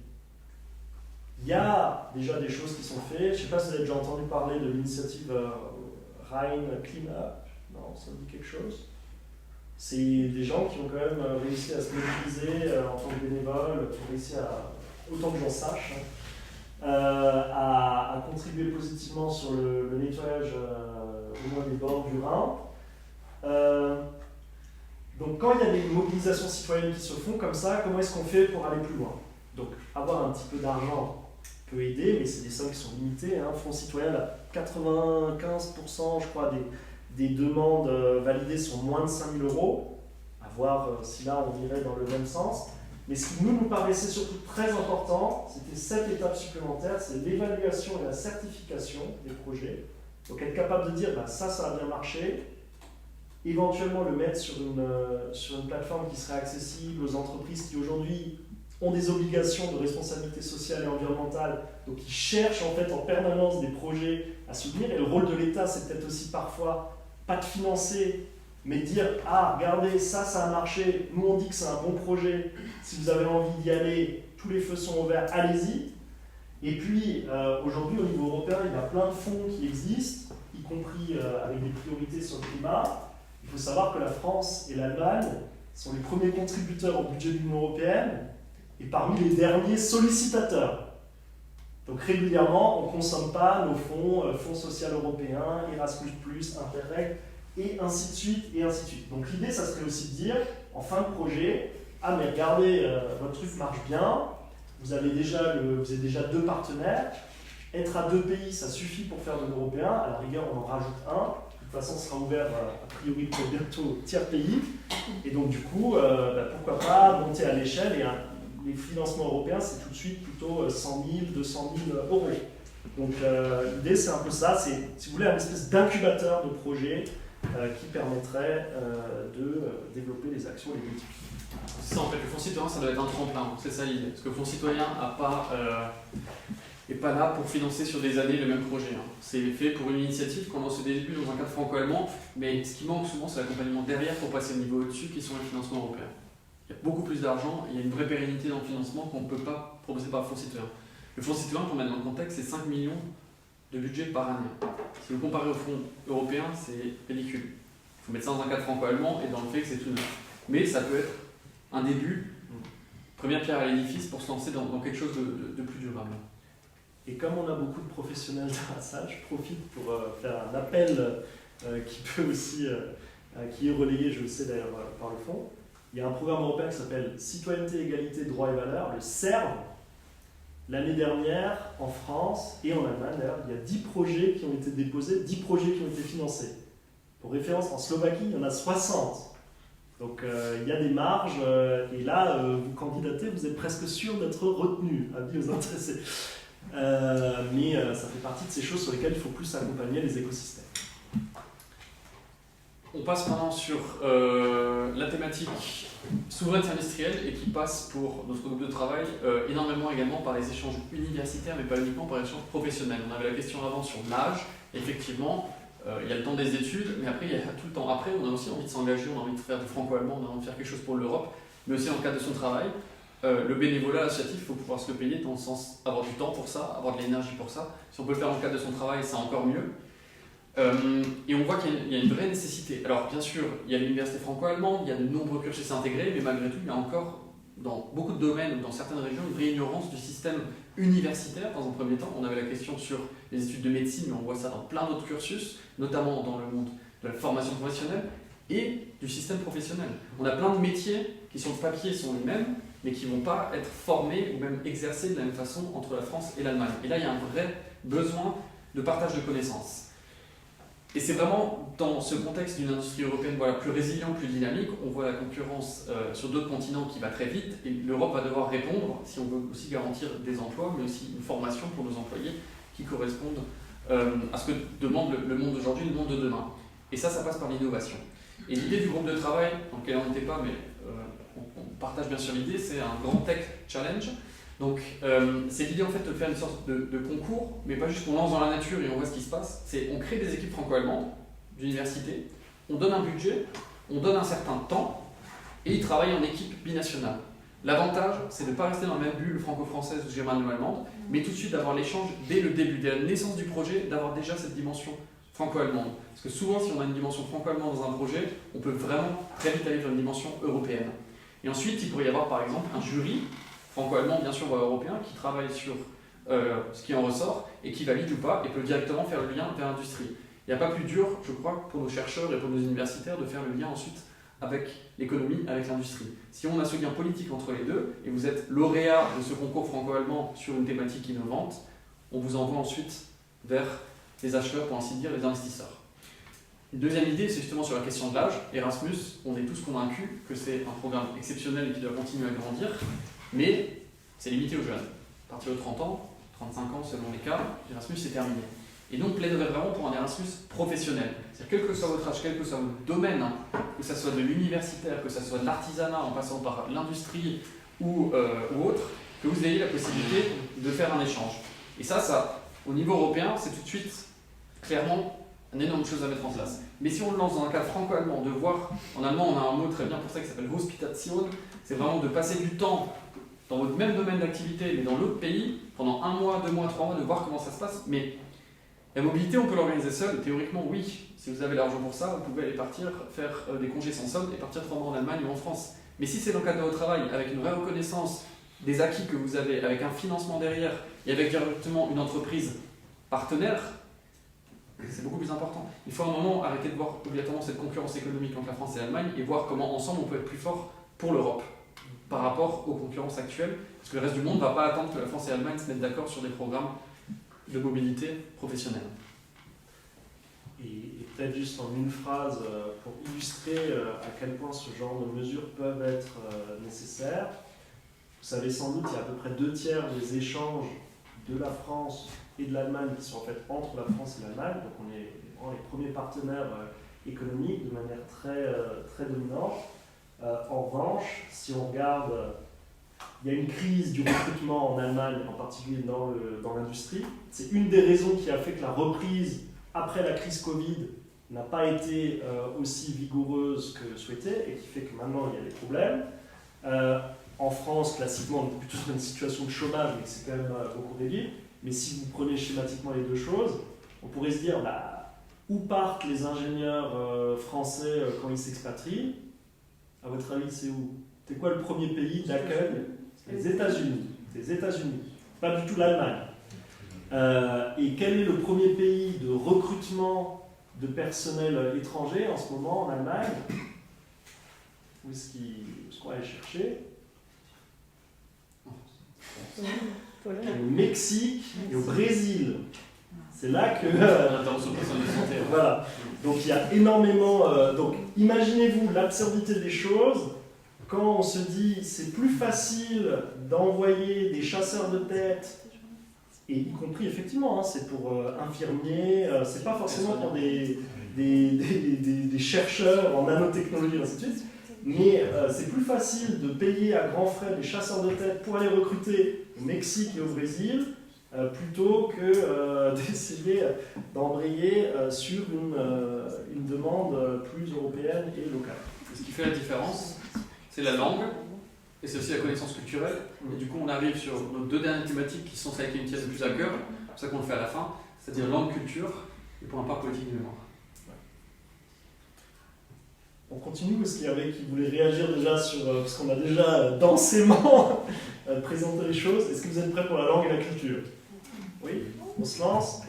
Il y a déjà des choses qui sont faites. Je ne sais pas si vous avez déjà entendu parler de l'initiative Rhine Clean Up. Non, ça vous dit quelque chose? C'est des gens qui ont quand même réussi à se mobiliser en tant que bénévoles, qui ont réussi à, autant que j'en sache, à contribuer positivement sur le nettoyage au moins des bords du Rhin. Donc quand il y a des mobilisations citoyennes qui se font comme ça, comment est-ce qu'on fait pour aller plus loin? Donc avoir un petit peu d'argent peut aider, mais c'est des sommes qui sont limitées. Fonds citoyen, 95% je crois des demandes validées sont moins de 5 000 €. À voir si là on irait dans le même sens. Mais ce qui nous paraissait surtout très important, c'était cette étape supplémentaire, c'est l'évaluation et la certification des projets. Donc être capable de dire, ça a bien marché, éventuellement le mettre sur une plateforme qui serait accessible aux entreprises qui aujourd'hui ont des obligations de responsabilité sociale et environnementale, donc qui cherchent en fait en permanence des projets à soutenir. Et le rôle de l'État, c'est peut-être aussi parfois pas de financer, mais de dire « Ah, regardez, ça a marché, nous on dit que c'est un bon projet, si vous avez envie d'y aller, tous les feux sont ouverts, allez-y ». Et puis, aujourd'hui, au niveau européen, il y a plein de fonds qui existent, y compris avec des priorités sur le climat. Il faut savoir que la France et l'Allemagne sont les premiers contributeurs au budget de l'Union européenne et parmi les derniers sollicitateurs. Donc régulièrement, on ne consomme pas nos fonds, Fonds social européen, Erasmus+, Interreg, et ainsi de suite, et ainsi de suite. Donc l'idée, ça serait aussi de dire, en fin de projet, ah mais regardez, votre truc marche bien, vous avez déjà 2 partenaires, être à 2 pays, ça suffit pour faire de l'européen, à la rigueur, on en rajoute un. De toute façon, ce sera ouvert a priori pour bientôt tiers pays. Et donc, du coup, pourquoi pas monter à l'échelle. Et les financements européens, c'est tout de suite plutôt 100 000, 200 000 €. Donc, l'idée, c'est un peu ça. C'est, si vous voulez, une espèce d'incubateur de projet qui permettrait de développer les actions et les politiques. C'est ça, en fait, le fonds citoyen, ça doit être un tremplin. C'est ça l'idée. Parce que le fonds citoyen n'est pas là pour financer sur des années le même projet. C'est fait pour une initiative qu'on lance au début dans un cadre franco-allemand, mais ce qui manque souvent, c'est l'accompagnement derrière pour passer au niveau au-dessus, qui sont les financements européens. Il y a beaucoup plus d'argent, il y a une vraie pérennité dans le financement qu'on ne peut pas proposer par le fonds citoyen. Le fonds citoyen, pour mettre dans le contexte, c'est 5 millions de budget par année. Si vous comparez au fonds européen, c'est ridicule. Il faut mettre ça dans un cadre franco-allemand et dans le fait que c'est tout neuf. Mais ça peut être un début, première pierre à l'édifice pour se lancer dans quelque chose de plus durable. Et comme on a beaucoup de professionnels dans la salle, je profite pour faire un appel qui peut aussi, qui est relayé, je le sais d'ailleurs, par le fonds. Il y a un programme européen qui s'appelle Citoyenneté, Égalité, Droits et Valeurs, le CERV. L'année dernière, en France et en Allemagne, d'ailleurs, il y a 10 projets qui ont été déposés, 10 projets qui ont été financés. Pour référence, en Slovaquie, il y en a 60. Donc il y a des marges, et là, vous candidatez, vous êtes presque sûr d'être retenu, avis aux intéressés. Mais ça fait partie de ces choses sur lesquelles il faut plus accompagner les écosystèmes. On passe maintenant sur la thématique souveraineté industrielle et qui passe pour notre groupe de travail énormément également par les échanges universitaires, mais pas uniquement par les échanges professionnels. On avait la question avant sur l'âge. Effectivement, il y a le temps des études, mais après, il y a tout le temps après. On a aussi envie de s'engager, on a envie de faire du franco-allemand, on a envie de faire quelque chose pour l'Europe, mais aussi dans le cadre de son travail. Le bénévolat associatif, il faut pouvoir se le payer dans le sens avoir du temps pour ça, avoir de l'énergie pour ça. Si on peut le faire dans le cadre de son travail, c'est encore mieux. Et on voit qu'il y a une vraie nécessité. Alors bien sûr, il y a l'université franco-allemande, il y a de nombreux cursus intégrés, mais malgré tout, il y a encore dans beaucoup de domaines ou dans certaines régions une vraie ignorance du système universitaire. Dans un premier temps, on avait la question sur les études de médecine, mais on voit ça dans plein d'autres cursus, notamment dans le monde de la formation professionnelle et du système professionnel. On a plein de métiers qui sur le papier sont les mêmes, mais qui ne vont pas être formés ou même exercés de la même façon entre la France et l'Allemagne. Et là, il y a un vrai besoin de partage de connaissances. Et c'est vraiment dans ce contexte d'une industrie européenne plus résiliente, plus dynamique, on voit la concurrence sur d'autres continents qui va très vite, et l'Europe va devoir répondre si on veut aussi garantir des emplois, mais aussi une formation pour nos employés qui correspondent à ce que demande le monde d'aujourd'hui, le monde de demain. Et ça passe par l'innovation. Et l'idée du groupe de travail, dans lequel on n'était pas, mais on partage bien sûr l'idée, c'est un grand tech challenge Donc c'est l'idée en fait de faire une sorte de concours, mais pas juste qu'on lance dans la nature et on voit ce qui se passe. C'est on crée des équipes franco-allemandes d'université, on donne un budget, on donne un certain temps, et ils travaillent en équipe binationale. L'avantage, c'est de ne pas rester dans la même bulle franco-française ou germano-allemande, mais tout de suite d'avoir l'échange dès le début, dès la naissance du projet, d'avoir déjà cette dimension franco-allemande. Parce que souvent, si on a une dimension franco-allemande dans un projet, on peut vraiment très vite aller vers une dimension européenne. Et ensuite, il pourrait y avoir par exemple un jury franco-allemand, bien sûr, voire européen, qui travaille sur ce qui en ressort et qui valide ou pas et peut directement faire le lien vers l'industrie. Il n'y a pas plus dur, je crois, pour nos chercheurs et pour nos universitaires de faire le lien ensuite avec l'économie, avec l'industrie. Si on a ce lien politique entre les deux et vous êtes lauréat de ce concours franco-allemand sur une thématique innovante, on vous envoie ensuite vers les acheteurs, pour ainsi dire, les investisseurs. Une deuxième idée, c'est justement sur la question de l'âge. Erasmus, on est tous convaincus que c'est un programme exceptionnel et qui doit continuer à grandir, mais c'est limité aux jeunes. À partir de 30 ans, 35 ans selon les cas, Erasmus c'est terminé. Et donc plaiderait vraiment pour un Erasmus professionnel. C'est-à-dire quel que soit votre âge, quel que soit votre domaine, que ce soit de l'universitaire, que ce soit de l'artisanat en passant par l'industrie ou autre, que vous ayez la possibilité de faire un échange. Et ça, au niveau européen, c'est tout de suite clairement une énorme chose à mettre en place. Mais si on le lance dans un cadre franco-allemand, de voir, en allemand on a un mot très bien pour ça qui s'appelle Hospitation, c'est vraiment de passer du temps dans votre même domaine d'activité, mais dans l'autre pays, pendant 1 mois, 2 mois, 3 mois, de voir comment ça se passe. Mais la mobilité, on peut l'organiser seul, théoriquement oui. Si vous avez l'argent pour ça, vous pouvez aller partir, faire des congés sans solde et partir 3 mois en Allemagne ou en France. Mais si c'est dans le cadre de votre travail, avec une vraie reconnaissance des acquis que vous avez, avec un financement derrière et avec directement une entreprise partenaire, c'est beaucoup plus important. Il faut à un moment arrêter de voir obligatoirement cette concurrence économique entre la France et l'Allemagne et voir comment ensemble on peut être plus fort pour l'Europe par rapport aux concurrences actuelles, parce que le reste du monde ne va pas attendre que la France et l'Allemagne se mettent d'accord sur des programmes de mobilité professionnelle. Et peut-être juste en une phrase, pour illustrer à quel point ce genre de mesures peuvent être nécessaires, vous savez sans doute qu'il y a à peu près 2/3 des échanges de la France et de l'Allemagne qui sont en fait entre la France et l'Allemagne, donc on est vraiment les premiers partenaires économiques de manière très dominante. En revanche, si on regarde, il y a une crise du recrutement en Allemagne, en particulier dans l'industrie. C'est une des raisons qui a fait que la reprise après la crise Covid n'a pas été aussi vigoureuse que souhaité et qui fait que maintenant il y a des problèmes. En France, classiquement, on est plutôt sur une situation de chômage, mais c'est quand même beaucoup réduit. Mais si vous prenez schématiquement les deux choses, on pourrait se dire où partent les ingénieurs français quand ils s'expatrient? À votre avis, c'est où? C'est quoi le premier pays d'accueil? Les États-Unis. Les États-Unis, pas du tout l'Allemagne. Et quel est le premier pays de recrutement de personnel étranger en ce moment en Allemagne? Où est-ce qu'on va aller chercher? Au Mexique et au Brésil. C'est là que... voilà. Donc il y a énormément... donc imaginez-vous l'absurdité des choses quand on se dit c'est plus facile d'envoyer des chasseurs de tête, et y compris effectivement, c'est pour infirmiers, c'est pas forcément pour des chercheurs en nanotechnologie et ainsi de suite, mais c'est plus facile de payer à grands frais des chasseurs de tête pour aller recruter au Mexique et au Brésil plutôt que d'essayer d'embrayer sur une demande plus européenne et locale. Ce qui fait la différence, c'est la langue et c'est aussi la connaissance culturelle. Et du coup, on arrive sur nos 2 dernières thématiques qui sont celles qui nous tiennent le plus à cœur, c'est pour ça qu'on le fait à la fin, c'est-à-dire langue, culture et pour un part politique de mémoire. On continue ou est-ce qu'il y avait qui voulait réagir déjà sur, parce qu'on a déjà densément présenté les choses. Est-ce que vous êtes prêts pour la langue et la culture? Oui, on se lance.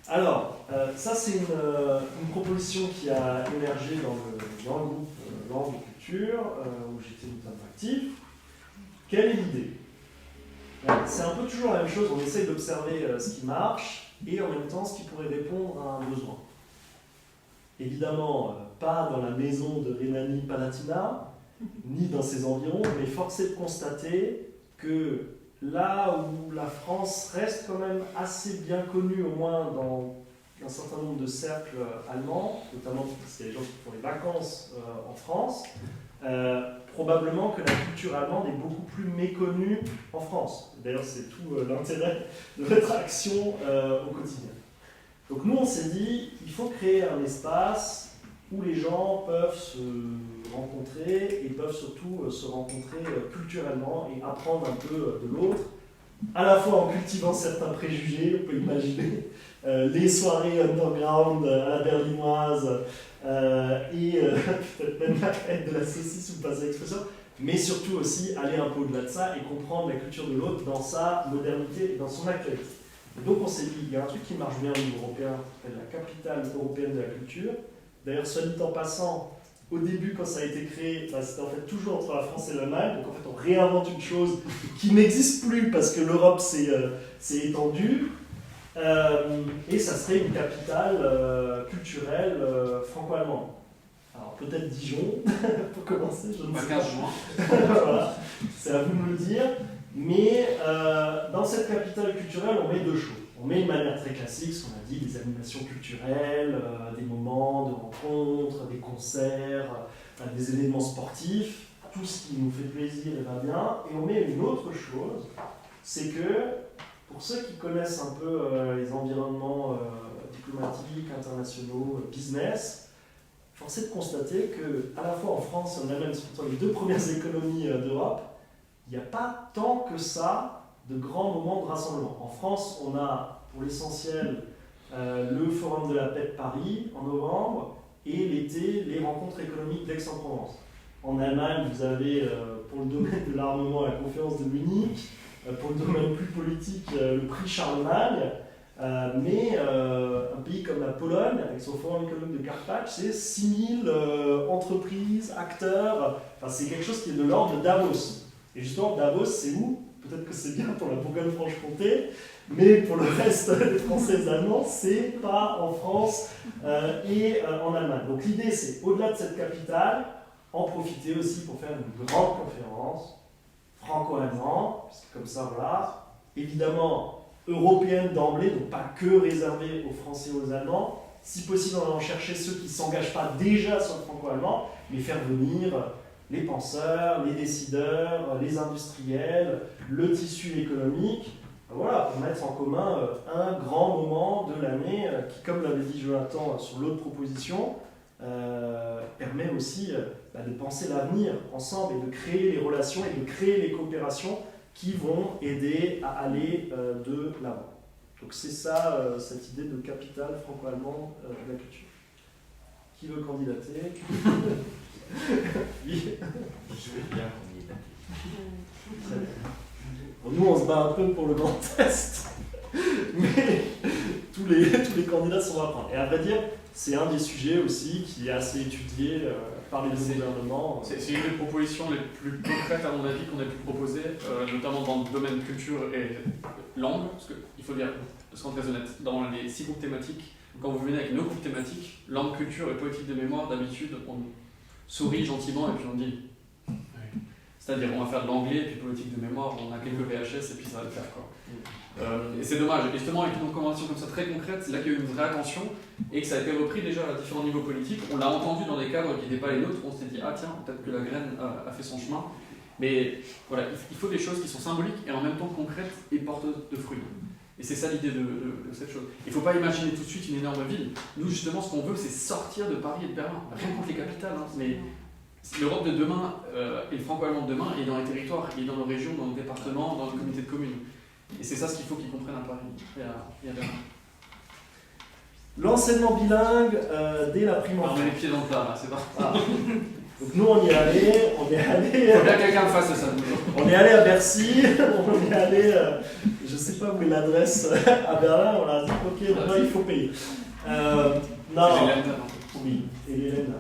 Alors, ça c'est une proposition qui a émergé dans le groupe langue et culture, où j'étais notamment actif. Quelle est l'idée? C'est un peu toujours la même chose, on essaye d'observer ce qui marche et en même temps ce qui pourrait répondre à un besoin. Évidemment, pas dans la maison de Rhénanie-Palatinat, ni dans ses environs, mais force est de constater que là où la France reste quand même assez bien connue, au moins dans un certain nombre de cercles allemands, notamment parce qu'il y a des gens qui font les vacances en France, probablement que la culture allemande est beaucoup plus méconnue en France. D'ailleurs, c'est tout l'intérêt de notre action au quotidien. Donc nous, on s'est dit, il faut créer un espace où les gens peuvent se rencontrer et peuvent surtout se rencontrer culturellement et apprendre un peu de l'autre, à la fois en cultivant certains préjugés, on peut imaginer les soirées underground à la berlinoise et peut-être même la fête de la saucisse, ou pas cette expression, mais surtout aussi aller un peu au-delà de ça et comprendre la culture de l'autre dans sa modernité et dans son actualité. Et donc on s'est dit, il y a un truc qui marche bien au niveau européen, qui s'appelle la capitale européenne de la culture. D'ailleurs, soit dit en passant, au début, quand ça a été créé, c'était en fait toujours entre la France et l'Allemagne. Donc en fait, on réinvente une chose qui n'existe plus parce que l'Europe s'est étendue. Et ça serait une capitale culturelle franco-allemande. Alors peut-être Dijon, pour commencer, je ne sais pas. 15 juin. Voilà, c'est à vous de me le dire. Mais dans cette capitale culturelle, on met deux choses. On met une manière très classique, ce qu'on a dit, des animations culturelles, des moments de rencontres, des concerts, des événements sportifs, tout ce qui nous fait plaisir et va bien. Et on met une autre chose, c'est que pour ceux qui connaissent un peu les environnements diplomatiques, internationaux, business, force est de constater qu'à la fois en France et en Allemagne, surtout les deux premières économies d'Europe, il n'y a pas tant que ça de grands moments de rassemblement. En France, on a pour l'essentiel le Forum de la paix de Paris en novembre et l'été, les rencontres économiques d'Aix-en-Provence. En Allemagne, vous avez pour le domaine de l'armement la conférence de Munich, pour le domaine plus politique le prix Charlemagne, mais un pays comme la Pologne, avec son Forum économique de Karpacz, c'est 6000 entreprises, acteurs, enfin, c'est quelque chose qui est de l'ordre de Davos. Et justement, Davos, c'est où? Peut-être que c'est bien pour la Bourgogne-Franche-Comté, mais pour le reste des Français et des Allemands, c'est pas en France et en Allemagne. Donc l'idée, c'est, au-delà de cette capitale, en profiter aussi pour faire une grande conférence franco-allemande, comme ça, voilà, évidemment européenne d'emblée, donc pas que réservée aux Français et aux Allemands, si possible en allant chercher ceux qui ne s'engagent pas déjà sur le franco-allemand, mais faire venir les penseurs, les décideurs, les industriels, le tissu économique, voilà, pour mettre en commun un grand moment de l'année qui, comme l'avait dit Jonathan sur l'autre proposition, permet aussi de penser l'avenir ensemble et de créer les relations et de créer les coopérations qui vont aider à aller de l'avant. Donc c'est ça, cette idée de capitale franco-allemande de la culture. Qui veut candidater? Oui. Je veux bien candidater. Bon, nous, on se bat un peu pour le Grand Est, mais tous les candidats sont à prendre. Et à vrai dire, c'est un des sujets aussi qui est assez étudié par les gouvernements. C'est une des propositions les plus concrètes, à mon avis, qu'on a pu proposer, notamment dans le domaine culture et langue, parce qu'il faut dire, parce qu'on est très honnête, dans les 6 groupes thématiques, quand vous venez avec nos groupes thématiques, langue, culture et politique de mémoire, d'habitude, on sourit gentiment et puis on dit. C'est-à-dire, on va faire de l'anglais et puis politique de mémoire, on a quelques VHS et puis ça va le faire, quoi. Et c'est dommage. Et justement, avec une convention comme ça très concrète, c'est là qu'il y a eu une vraie attention et que ça a été repris déjà à différents niveaux politiques. On l'a entendu dans des cadres qui n'étaient pas les nôtres, on s'est dit, ah tiens, peut-être que la graine a fait son chemin. Mais voilà, il faut des choses qui sont symboliques et en même temps concrètes et porteuses de fruits. Et c'est ça l'idée de cette chose. Il ne faut pas imaginer tout de suite une énorme ville. Nous, justement, ce qu'on veut, c'est sortir de Paris et de Berlin. Rien contre les capitales, hein, mais l'Europe de demain et le franco-allemand de demain est dans les territoires, il est dans nos régions, dans nos départements, dans nos communautés de communes. Et c'est ça ce qu'il faut qu'ils comprennent à Paris et à Berlin. L'enseignement bilingue dès la primaire. On met les pieds dans le plat, là, c'est pas. Ah. Donc nous, on y est allé. Il faut bien que quelqu'un fasse ça. On est allé à Bercy, on est allé, je sais pas où est l'adresse à Berlin, on a dit, ok, maintenant il faut payer. Non. Oui, et l'Hélène.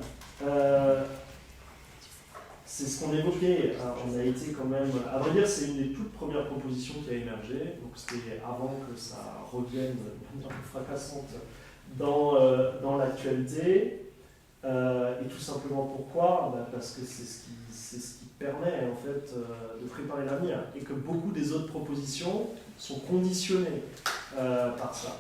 C'est ce qu'on évoquait, on a été quand même, à vrai dire c'est une des toutes premières propositions qui a émergé, donc c'était avant que ça revienne de manière fracassante dans l'actualité, et tout simplement pourquoi? Parce que c'est ce qui permet en fait de préparer l'avenir, et que beaucoup des autres propositions sont conditionnées par ça.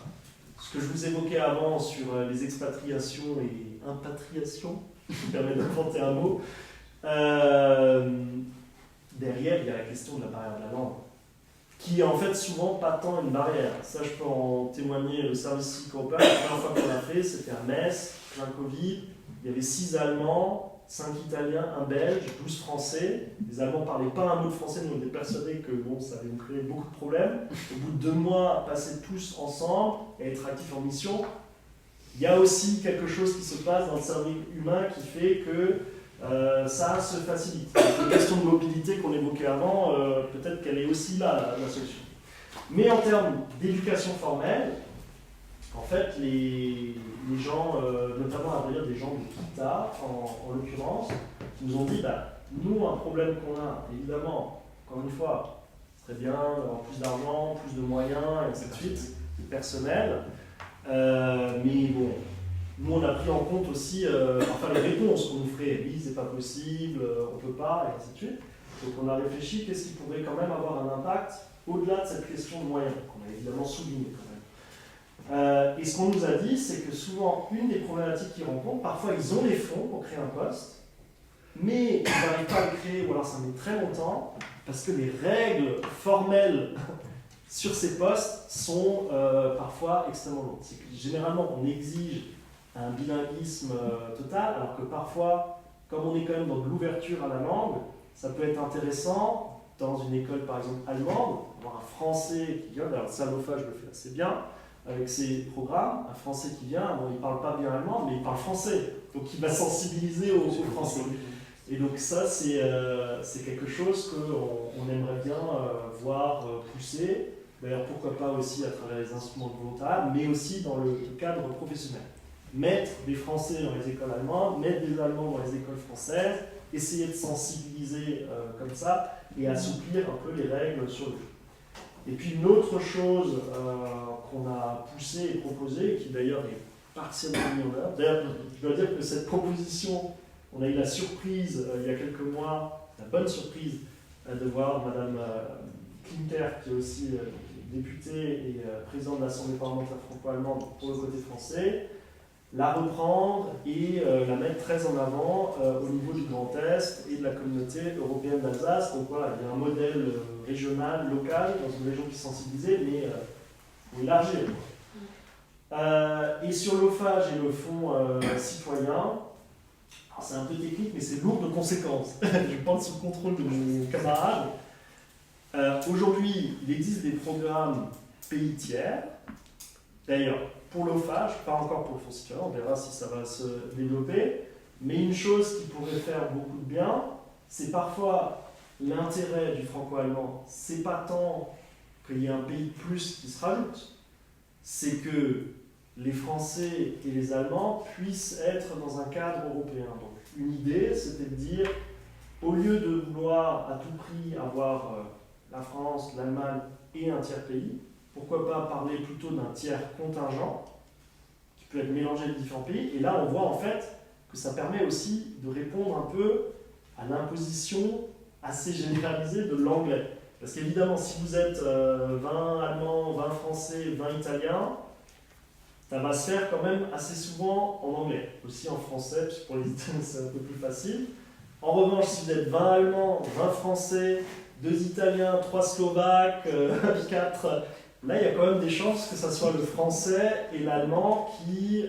Ce que je vous évoquais avant sur les expatriations et impatriations, qui permet d'inventer un mot, Derrière, il y a la question de la barrière de la langue, qui est en fait souvent pas tant une barrière. Ça, je peux en témoigner. Le service civique européen, la première fois qu'on l'a fait, c'était à Metz, plein Covid. Il y avait 6 Allemands, 5 Italiens, un Belge, 12 Français. Les Allemands ne parlaient pas un mot de français, nous on était persuadés que bon, ça allait nous créer beaucoup de problèmes. Au bout de 2 mois, passer tous ensemble et être actifs en mission, il y a aussi quelque chose qui se passe dans le cerveau humain qui fait que ça se facilite. La question de mobilité qu'on évoquait avant, peut-être qu'elle est aussi là, la solution. Mais en termes d'éducation formelle, en fait, les gens, notamment à vrai dire des gens de Kita, en l'occurrence, qui nous ont dit, nous, un problème qu'on a, évidemment, encore une fois, ce serait bien d'avoir plus d'argent, plus de moyens, et ainsi de suite, de personnel, mais bon, nous, on a pris en compte aussi les réponses qu'on nous ferait. Oui, c'est pas possible, on peut pas, et ainsi de suite. Donc on a réfléchi, qu'est-ce qui pourrait quand même avoir un impact au-delà de cette question de moyens, qu'on a évidemment souligné quand même. Et ce qu'on nous a dit, c'est que souvent, une des problématiques qu'ils rencontrent, parfois ils ont les fonds pour créer un poste, mais ils n'arrivent pas à le créer, ou alors ça met très longtemps, parce que les règles formelles sur ces postes sont parfois extrêmement lourdes. C'est que généralement, on exige un bilinguisme total, alors que parfois, comme on est quand même dans de l'ouverture à la langue, ça peut être intéressant dans une école par exemple allemande, avoir un français qui vient, d'ailleurs Salofa je le fais assez bien avec ses programmes, un français qui vient, bon, il ne parle pas bien allemand, mais il parle français, donc il va sensibiliser aux français. Et donc ça c'est quelque chose qu'on aimerait bien voir pousser, d'ailleurs pourquoi pas aussi à travers les instruments de volontariat, mais aussi dans le cadre professionnel. Mettre des Français dans les écoles allemandes, mettre des Allemands dans les écoles françaises, essayer de sensibiliser comme ça et assouplir un peu les règles sur le jeu. Et puis une autre chose qu'on a poussée et proposée, qui d'ailleurs est partiellement mise en œuvre, d'ailleurs je dois dire que cette proposition, on a eu la surprise il y a quelques mois, la bonne surprise de voir Madame Klinker, qui est aussi députée et présidente de l'Assemblée parlementaire franco-allemande pour le côté français, la reprendre et la mettre très en avant au niveau du Grand Est et de la communauté européenne d'Alsace. Donc voilà, il y a un modèle régional, local, dans une région qui est sensibilisée, mais faut élargir. Et sur l'OFAGE et le fonds citoyen, c'est un peu technique, mais c'est lourd de conséquences. Je parle sous le contrôle de mon camarade. Aujourd'hui, il existe des programmes pays tiers. D'ailleurs, pour l'OFAGE, pas encore pour le fonds citoyen, on verra si ça va se développer, mais une chose qui pourrait faire beaucoup de bien, c'est parfois l'intérêt du franco-allemand, c'est pas tant qu'il y ait un pays de plus qui se rajoute, c'est que les Français et les Allemands puissent être dans un cadre européen. Donc une idée, c'était de dire, au lieu de vouloir à tout prix avoir la France, l'Allemagne et un tiers pays, pourquoi pas parler plutôt d'un tiers contingent qui peut être mélangé de différents pays. Et là, on voit en fait que ça permet aussi de répondre un peu à l'imposition assez généralisée de l'anglais. Parce qu'évidemment, si vous êtes 20 Allemands, 20 Français, 20 Italiens, ça va se faire quand même assez souvent en anglais. Aussi en français, puisque pour les Italiens, c'est un peu plus facile. En revanche, si vous êtes 20 Allemands, 20 Français, 2 Italiens, 3 Slovaques, 4... Là, il y a quand même des chances que ce soit le français et l'allemand qui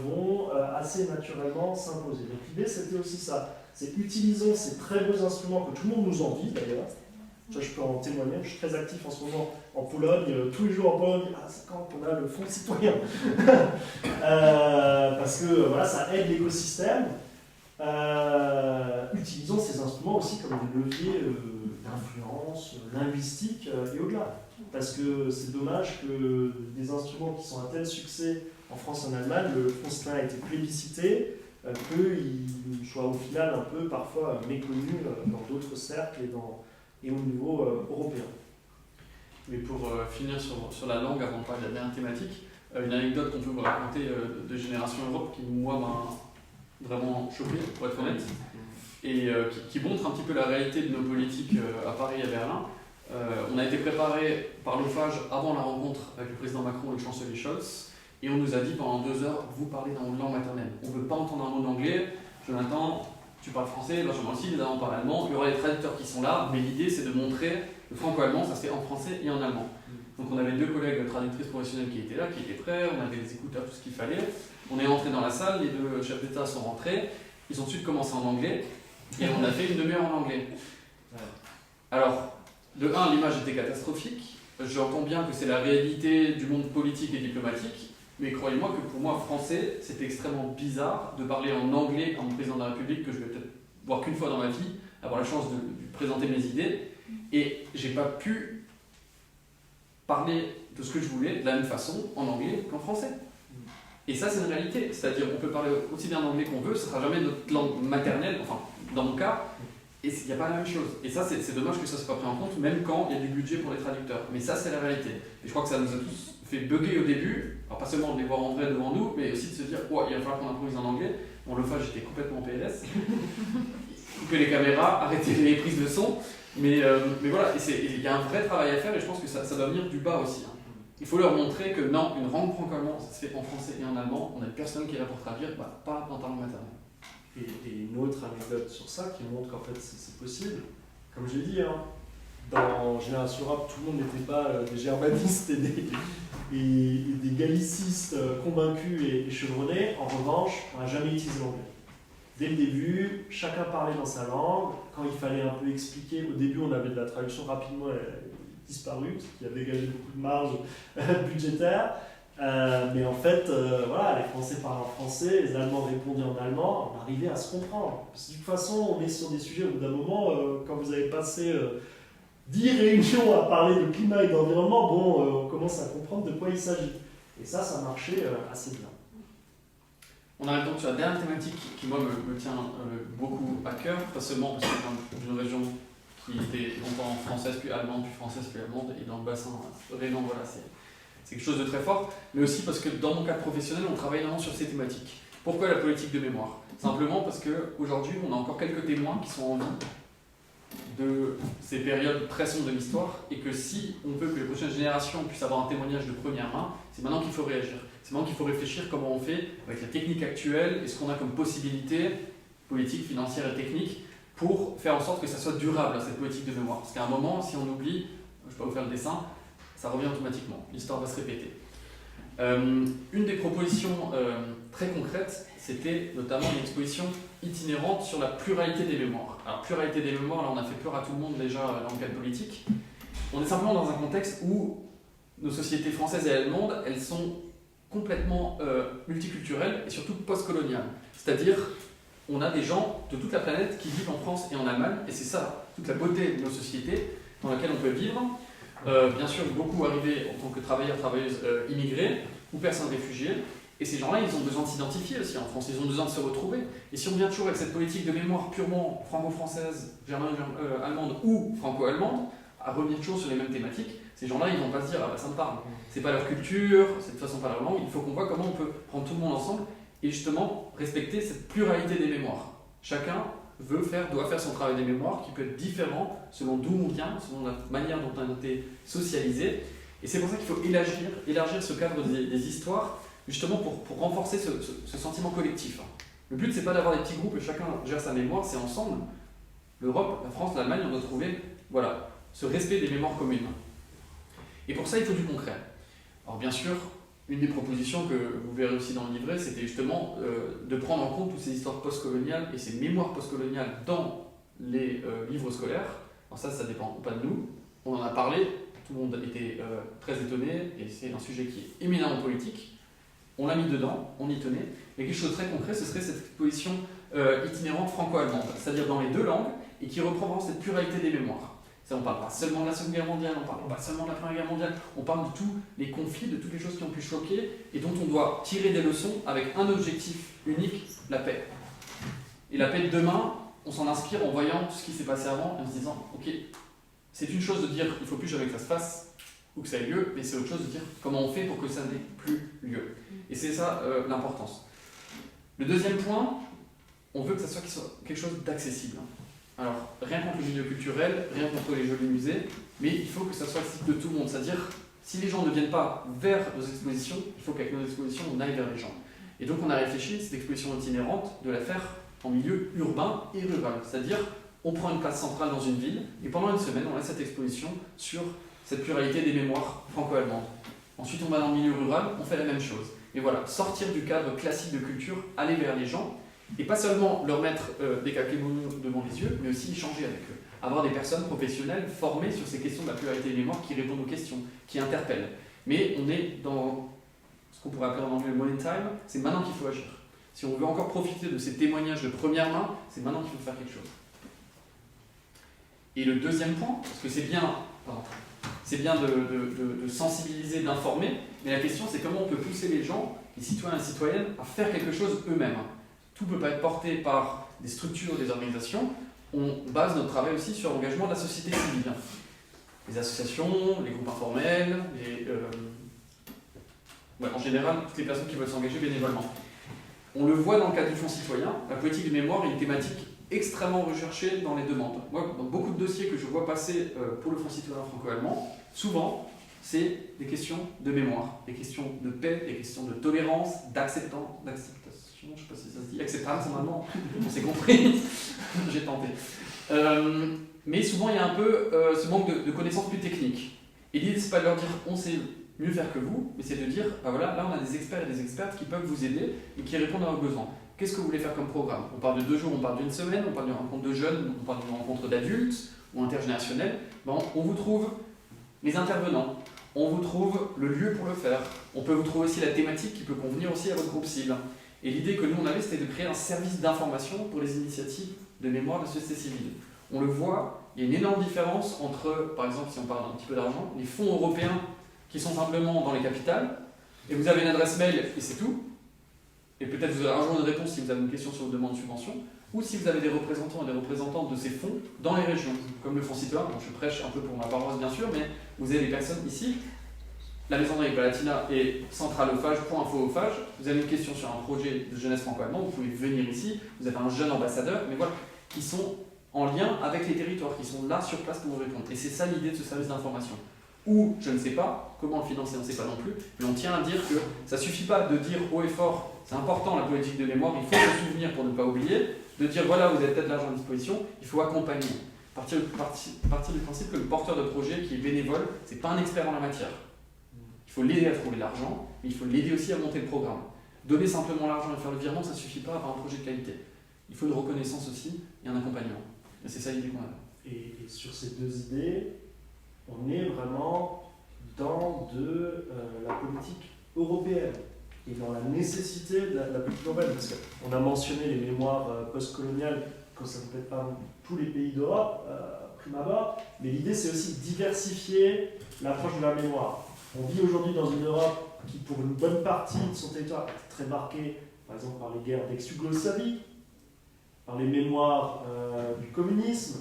vont assez naturellement s'imposer. Donc l'idée, c'était aussi ça. C'est utilisons ces très beaux instruments que tout le monde nous envie d'ailleurs. Ça, je peux en témoigner. Je suis très actif en ce moment en Pologne. Tous les jours en Pologne, c'est quand qu'on a le fonds citoyen. Parce que voilà, ça aide l'écosystème. Utilisons ces instruments aussi comme des leviers d'influence linguistique et au-delà. Parce que c'est dommage que des instruments qui sont un tel succès en France et en Allemagne, le fonds citoyen a été plébiscité, qu'ils soient au final un peu parfois méconnus dans d'autres cercles et au niveau européen. Mais pour finir sur la langue, avant de parler de la dernière thématique, une anecdote qu'on peut vous raconter de Génération Europe qui, moi, m'a vraiment choqué, pour être honnête, et qui montre un petit peu la réalité de nos politiques à Paris et à Berlin. On a été préparé par l'OFAGE avant la rencontre avec le président Macron et le chancelier Scholz, et on nous a dit pendant 2 heures, vous parlez dans une langue maternelle. On ne veut pas entendre un mot d'anglais. Jonathan, tu parles français, Benjamin aussi, les Allemands parlent allemand, il y aura des traducteurs qui sont là, mais l'idée c'est de montrer le franco-allemand, ça se fait en français et en allemand. Donc on avait 2 collègues traductrices professionnelles qui étaient là, qui étaient prêts, on avait des écouteurs, tout ce qu'il fallait. On est entré dans la salle, les 2 chefs d'État sont rentrés, ils ont tout de suite commencé en anglais, et on a fait une demi-heure en anglais. Alors, de 1, l'image était catastrophique, j'entends bien que c'est la réalité du monde politique et diplomatique, mais croyez-moi que pour moi, français, c'était extrêmement bizarre de parler en anglais à un président de la République que je vais peut-être voir qu'une fois dans ma vie, avoir la chance de présenter mes idées, et j'ai pas pu parler de ce que je voulais de la même façon en anglais qu'en français. Et ça, c'est une réalité. C'est-à-dire, on peut parler aussi bien en anglais qu'on veut, ce ne sera jamais notre langue maternelle, enfin, dans mon cas, et il n'y a pas la même chose. Et ça, c'est dommage que ça ne soit pas pris en compte, même quand il y a du budget pour les traducteurs. Mais ça, c'est la réalité. Et je crois que ça nous a tous fait bugger au début, alors pas seulement de les voir en vrai devant nous, mais aussi de se dire, oh, il va falloir qu'on improvise en anglais. Bon, le fois, j'étais complètement en PLS. Couper les caméras, arrêter les prises de son. Mais voilà, il y a un vrai travail à faire, et je pense que ça doit venir du bas aussi. Il faut leur montrer que non, une langue franco-allemande, ça se fait en français et en allemand, on a personne qui est là pour traduire, pas dans ta langue maternelle. Et une autre anecdote sur ça qui montre qu'en fait c'est possible, comme je l'ai dit, hein, dans Génération Rap, tout le monde n'était pas des germanistes et des gallicistes convaincus et chevronnés. En revanche, on n'a jamais utilisé l'anglais. Dès le début, chacun parlait dans sa langue. Quand il fallait un peu expliquer, au début on avait de la traduction rapidement disparue, ce qui a dégagé beaucoup de marge budgétaire. Mais en fait, voilà, les Français parlaient en français, les Allemands répondaient en allemand, on arrivait à se comprendre. Parce que de toute façon, on est sur des sujets, au bout d'un moment, quand vous avez passé 10 réunions à parler de climat et d'environnement, bon, on commence à comprendre de quoi il s'agit. Et ça marchait assez bien. On arrive donc sur la dernière thématique qui, moi, me tient beaucoup à cœur, pas seulement parce que je viens d'une région qui était longtemps française, puis allemande, puis française, puis allemande, et dans le bassin rhénan, voilà, c'est quelque chose de très fort, mais aussi parce que dans mon cadre professionnel, on travaille énormément sur ces thématiques. Pourquoi la politique de mémoire? Simplement parce qu'aujourd'hui, on a encore quelques témoins qui sont en vie de ces périodes très sombres de l'histoire, et que si on veut que les prochaines générations puissent avoir un témoignage de première main, c'est maintenant qu'il faut réagir. C'est maintenant qu'il faut réfléchir comment on fait avec la technique actuelle et ce qu'on a comme possibilités politiques, financières et techniques pour faire en sorte que ça soit durable, cette politique de mémoire. Parce qu'à un moment, si on oublie, je ne vais pas vous faire le dessin, ça revient automatiquement, l'histoire va se répéter. Une des propositions très concrètes, c'était notamment une exposition itinérante sur la pluralité des mémoires. Alors, pluralité des mémoires, là on a fait peur à tout le monde déjà dans le cadre politique. On est simplement dans un contexte où nos sociétés françaises et allemandes, elles sont complètement multiculturelles et surtout postcoloniales. C'est-à-dire, on a des gens de toute la planète qui vivent en France et en Allemagne, et c'est ça, toute la beauté de nos sociétés dans laquelle on peut vivre. Bien sûr, beaucoup arrivés en tant que travailleurs, travailleuses immigrés ou personnes réfugiées. Et ces gens-là, ils ont besoin de s'identifier aussi en France, ils ont besoin de se retrouver. Et si on vient toujours avec cette politique de mémoire purement franco-française, germano-allemande ou franco-allemande, à revenir toujours sur les mêmes thématiques, ces gens-là, ils vont pas se dire « ah bah ça me parle ». C'est pas leur culture, c'est de toute façon pas leur langue, il faut qu'on voit comment on peut prendre tout le monde ensemble et justement respecter cette pluralité des mémoires. Chacun doit faire son travail des mémoires qui peut être différent selon d'où on vient, selon la manière dont on a été socialisé. Et c'est pour ça qu'il faut élargir ce cadre des histoires, justement pour renforcer ce sentiment collectif. Le but, c'est pas d'avoir des petits groupes et chacun gère sa mémoire, c'est ensemble. L'Europe, la France, l'Allemagne, on doit trouver ce respect des mémoires communes. Et pour ça, il faut du concret. Alors bien sûr, une des propositions que vous verrez aussi dans le livret, c'était justement de prendre en compte toutes ces histoires postcoloniales et ces mémoires postcoloniales dans les livres scolaires. Alors ça dépend pas de nous. On en a parlé, tout le monde était très étonné, et c'est un sujet qui est éminemment politique. On l'a mis dedans, on y tenait. Mais quelque chose de très concret, ce serait cette exposition itinérante franco-allemande, c'est-à-dire dans les 2 langues, et qui reprend vraiment cette pluralité des mémoires. Ça, on ne parle pas seulement de la Seconde Guerre mondiale, on ne parle pas seulement de la Première Guerre mondiale, on parle de tous les conflits, de toutes les choses qui ont pu choquer et dont on doit tirer des leçons avec un objectif unique, la paix. Et la paix de demain, on s'en inspire en voyant tout ce qui s'est passé avant et en se disant ok, c'est une chose de dire il ne faut plus jamais que ça se fasse ou que ça ait lieu, mais c'est autre chose de dire comment on fait pour que ça n'ait plus lieu. Et c'est ça l'importance. Le deuxième point, on veut que ça soit quelque chose d'accessible. Alors, rien contre le milieu culturel, rien contre les jolis musées, mais il faut que ça soit accessible de tout le monde. C'est-à-dire, si les gens ne viennent pas vers nos expositions, il faut qu'avec nos expositions, on aille vers les gens. Et donc, on a réfléchi, cette exposition itinérante, de la faire en milieu urbain et rural. C'est-à-dire, on prend une place centrale dans une ville, et pendant une semaine, on a cette exposition sur cette pluralité des mémoires franco-allemandes. Ensuite, on va dans le milieu rural, on fait la même chose. Et voilà, sortir du cadre classique de culture, aller vers les gens, et pas seulement leur mettre des kakebounous devant les yeux, mais aussi échanger avec eux. Avoir des personnes professionnelles formées sur ces questions de la pluralité des mémoires qui répondent aux questions, qui interpellent. Mais on est dans ce qu'on pourrait appeler en anglais le moment time, c'est maintenant qu'il faut agir. Si on veut encore profiter de ces témoignages de première main, c'est maintenant qu'il faut faire quelque chose. Et le deuxième point, parce que c'est bien de sensibiliser, d'informer, mais la question c'est comment on peut pousser les gens, les citoyens et citoyennes, à faire quelque chose eux-mêmes. Tout ne peut pas être porté par des structures, des organisations. On base notre travail aussi sur l'engagement de la société civile. Les associations, les groupes informels, en général, toutes les personnes qui veulent s'engager bénévolement. On le voit dans le cadre du Fonds citoyen, la politique de mémoire est une thématique extrêmement recherchée dans les demandes. Moi, dans beaucoup de dossiers que je vois passer pour le Fonds citoyen franco-allemand, souvent, c'est des questions de mémoire, des questions de paix, des questions de tolérance, d'acceptation, je ne sais pas si ça se dit, acceptance en allemand, on s'est compris, j'ai tenté. Mais souvent, il y a un peu ce manque de connaissances plus techniques. Et l'idée, c'est pas de leur dire on sait mieux faire que vous, mais c'est de dire voilà, là on a des experts et des expertes qui peuvent vous aider et qui répondent à vos besoins. Qu'est-ce que vous voulez faire comme programme? On parle de 2 jours, on parle d'une semaine, on parle d'une rencontre de jeunes, on parle d'une rencontre d'adultes ou intergénérationnelle. On vous trouve les intervenants, on vous trouve le lieu pour le faire. On peut vous trouver aussi la thématique qui peut convenir aussi à votre groupe cible. Et l'idée que nous on avait, c'était de créer un service d'information pour les initiatives de mémoire de la société civile. On le voit, il y a une énorme différence entre, par exemple, si on parle un petit peu d'argent, les fonds européens qui sont simplement dans les capitales, et vous avez une adresse mail et c'est tout. Et peut-être vous aurez un jour une réponse si vous avez une question sur votre demande de subvention, ou si vous avez des représentants et des représentantes de ces fonds dans les régions, comme le Fonds citoyen. Donc je prêche un peu pour ma paroisse bien sûr, mais vous avez des personnes ici. La Maison d'Amérique Latina est centraleophage.info-ophage. Vous avez une question sur un projet de jeunesse franco-allemand, vous pouvez venir ici. Vous avez un jeune ambassadeur, mais voilà, qui sont en lien avec les territoires, qui sont là sur place pour vous répondre. Et c'est ça l'idée de ce service d'information. Ou, je ne sais pas, comment le financer, on ne sait pas non plus, mais on tient à dire que ça ne suffit pas de dire haut et fort, c'est important la politique de mémoire, il faut se souvenir pour ne pas oublier, de dire voilà, vous avez peut-être de l'argent à disposition, il faut accompagner. Partir du principe que le porteur de projet qui est bénévole, ce n'est pas un expert en la matière. Il faut l'aider à trouver l'argent, mais il faut l'aider aussi à monter le programme. Donner simplement l'argent et faire le virement, ça ne suffit pas à avoir un projet de qualité. Il faut une reconnaissance aussi et un accompagnement. Et c'est ça l'idée qu'on a. Et sur ces 2 idées, on est vraiment dans la politique européenne et dans la nécessité de la politique européenne. Parce qu'on a mentionné les mémoires postcoloniales, que ça ne peut être pas tous les pays d'Europe, prime abord, mais l'idée c'est aussi de diversifier l'approche de la mémoire. On vit aujourd'hui dans une Europe qui, pour une bonne partie de son territoire, est très marquée, par exemple, par les guerres d'ex-Yougoslavie, par les mémoires du communisme,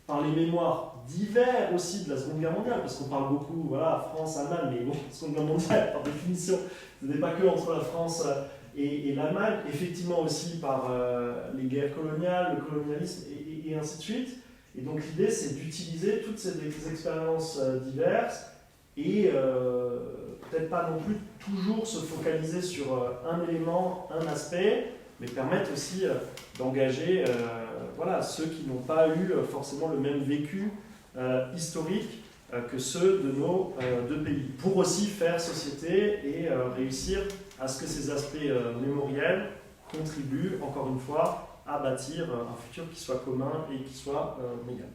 par les mémoires divers aussi de la Seconde Guerre mondiale, parce qu'on parle beaucoup, voilà, France, Allemagne, mais bon, la Seconde Guerre mondiale, par définition, ce n'est pas que entre la France et l'Allemagne, effectivement aussi par les guerres coloniales, le colonialisme, et ainsi de suite. Et donc l'idée, c'est d'utiliser toutes ces expériences diverses, et peut-être pas non plus toujours se focaliser sur un élément, un aspect, mais permettre aussi d'engager ceux qui n'ont pas eu forcément le même vécu historique que ceux de nos 2 pays, pour aussi faire société et réussir à ce que ces aspects mémoriels contribuent, encore une fois, à bâtir un futur qui soit commun et qui soit meilleur.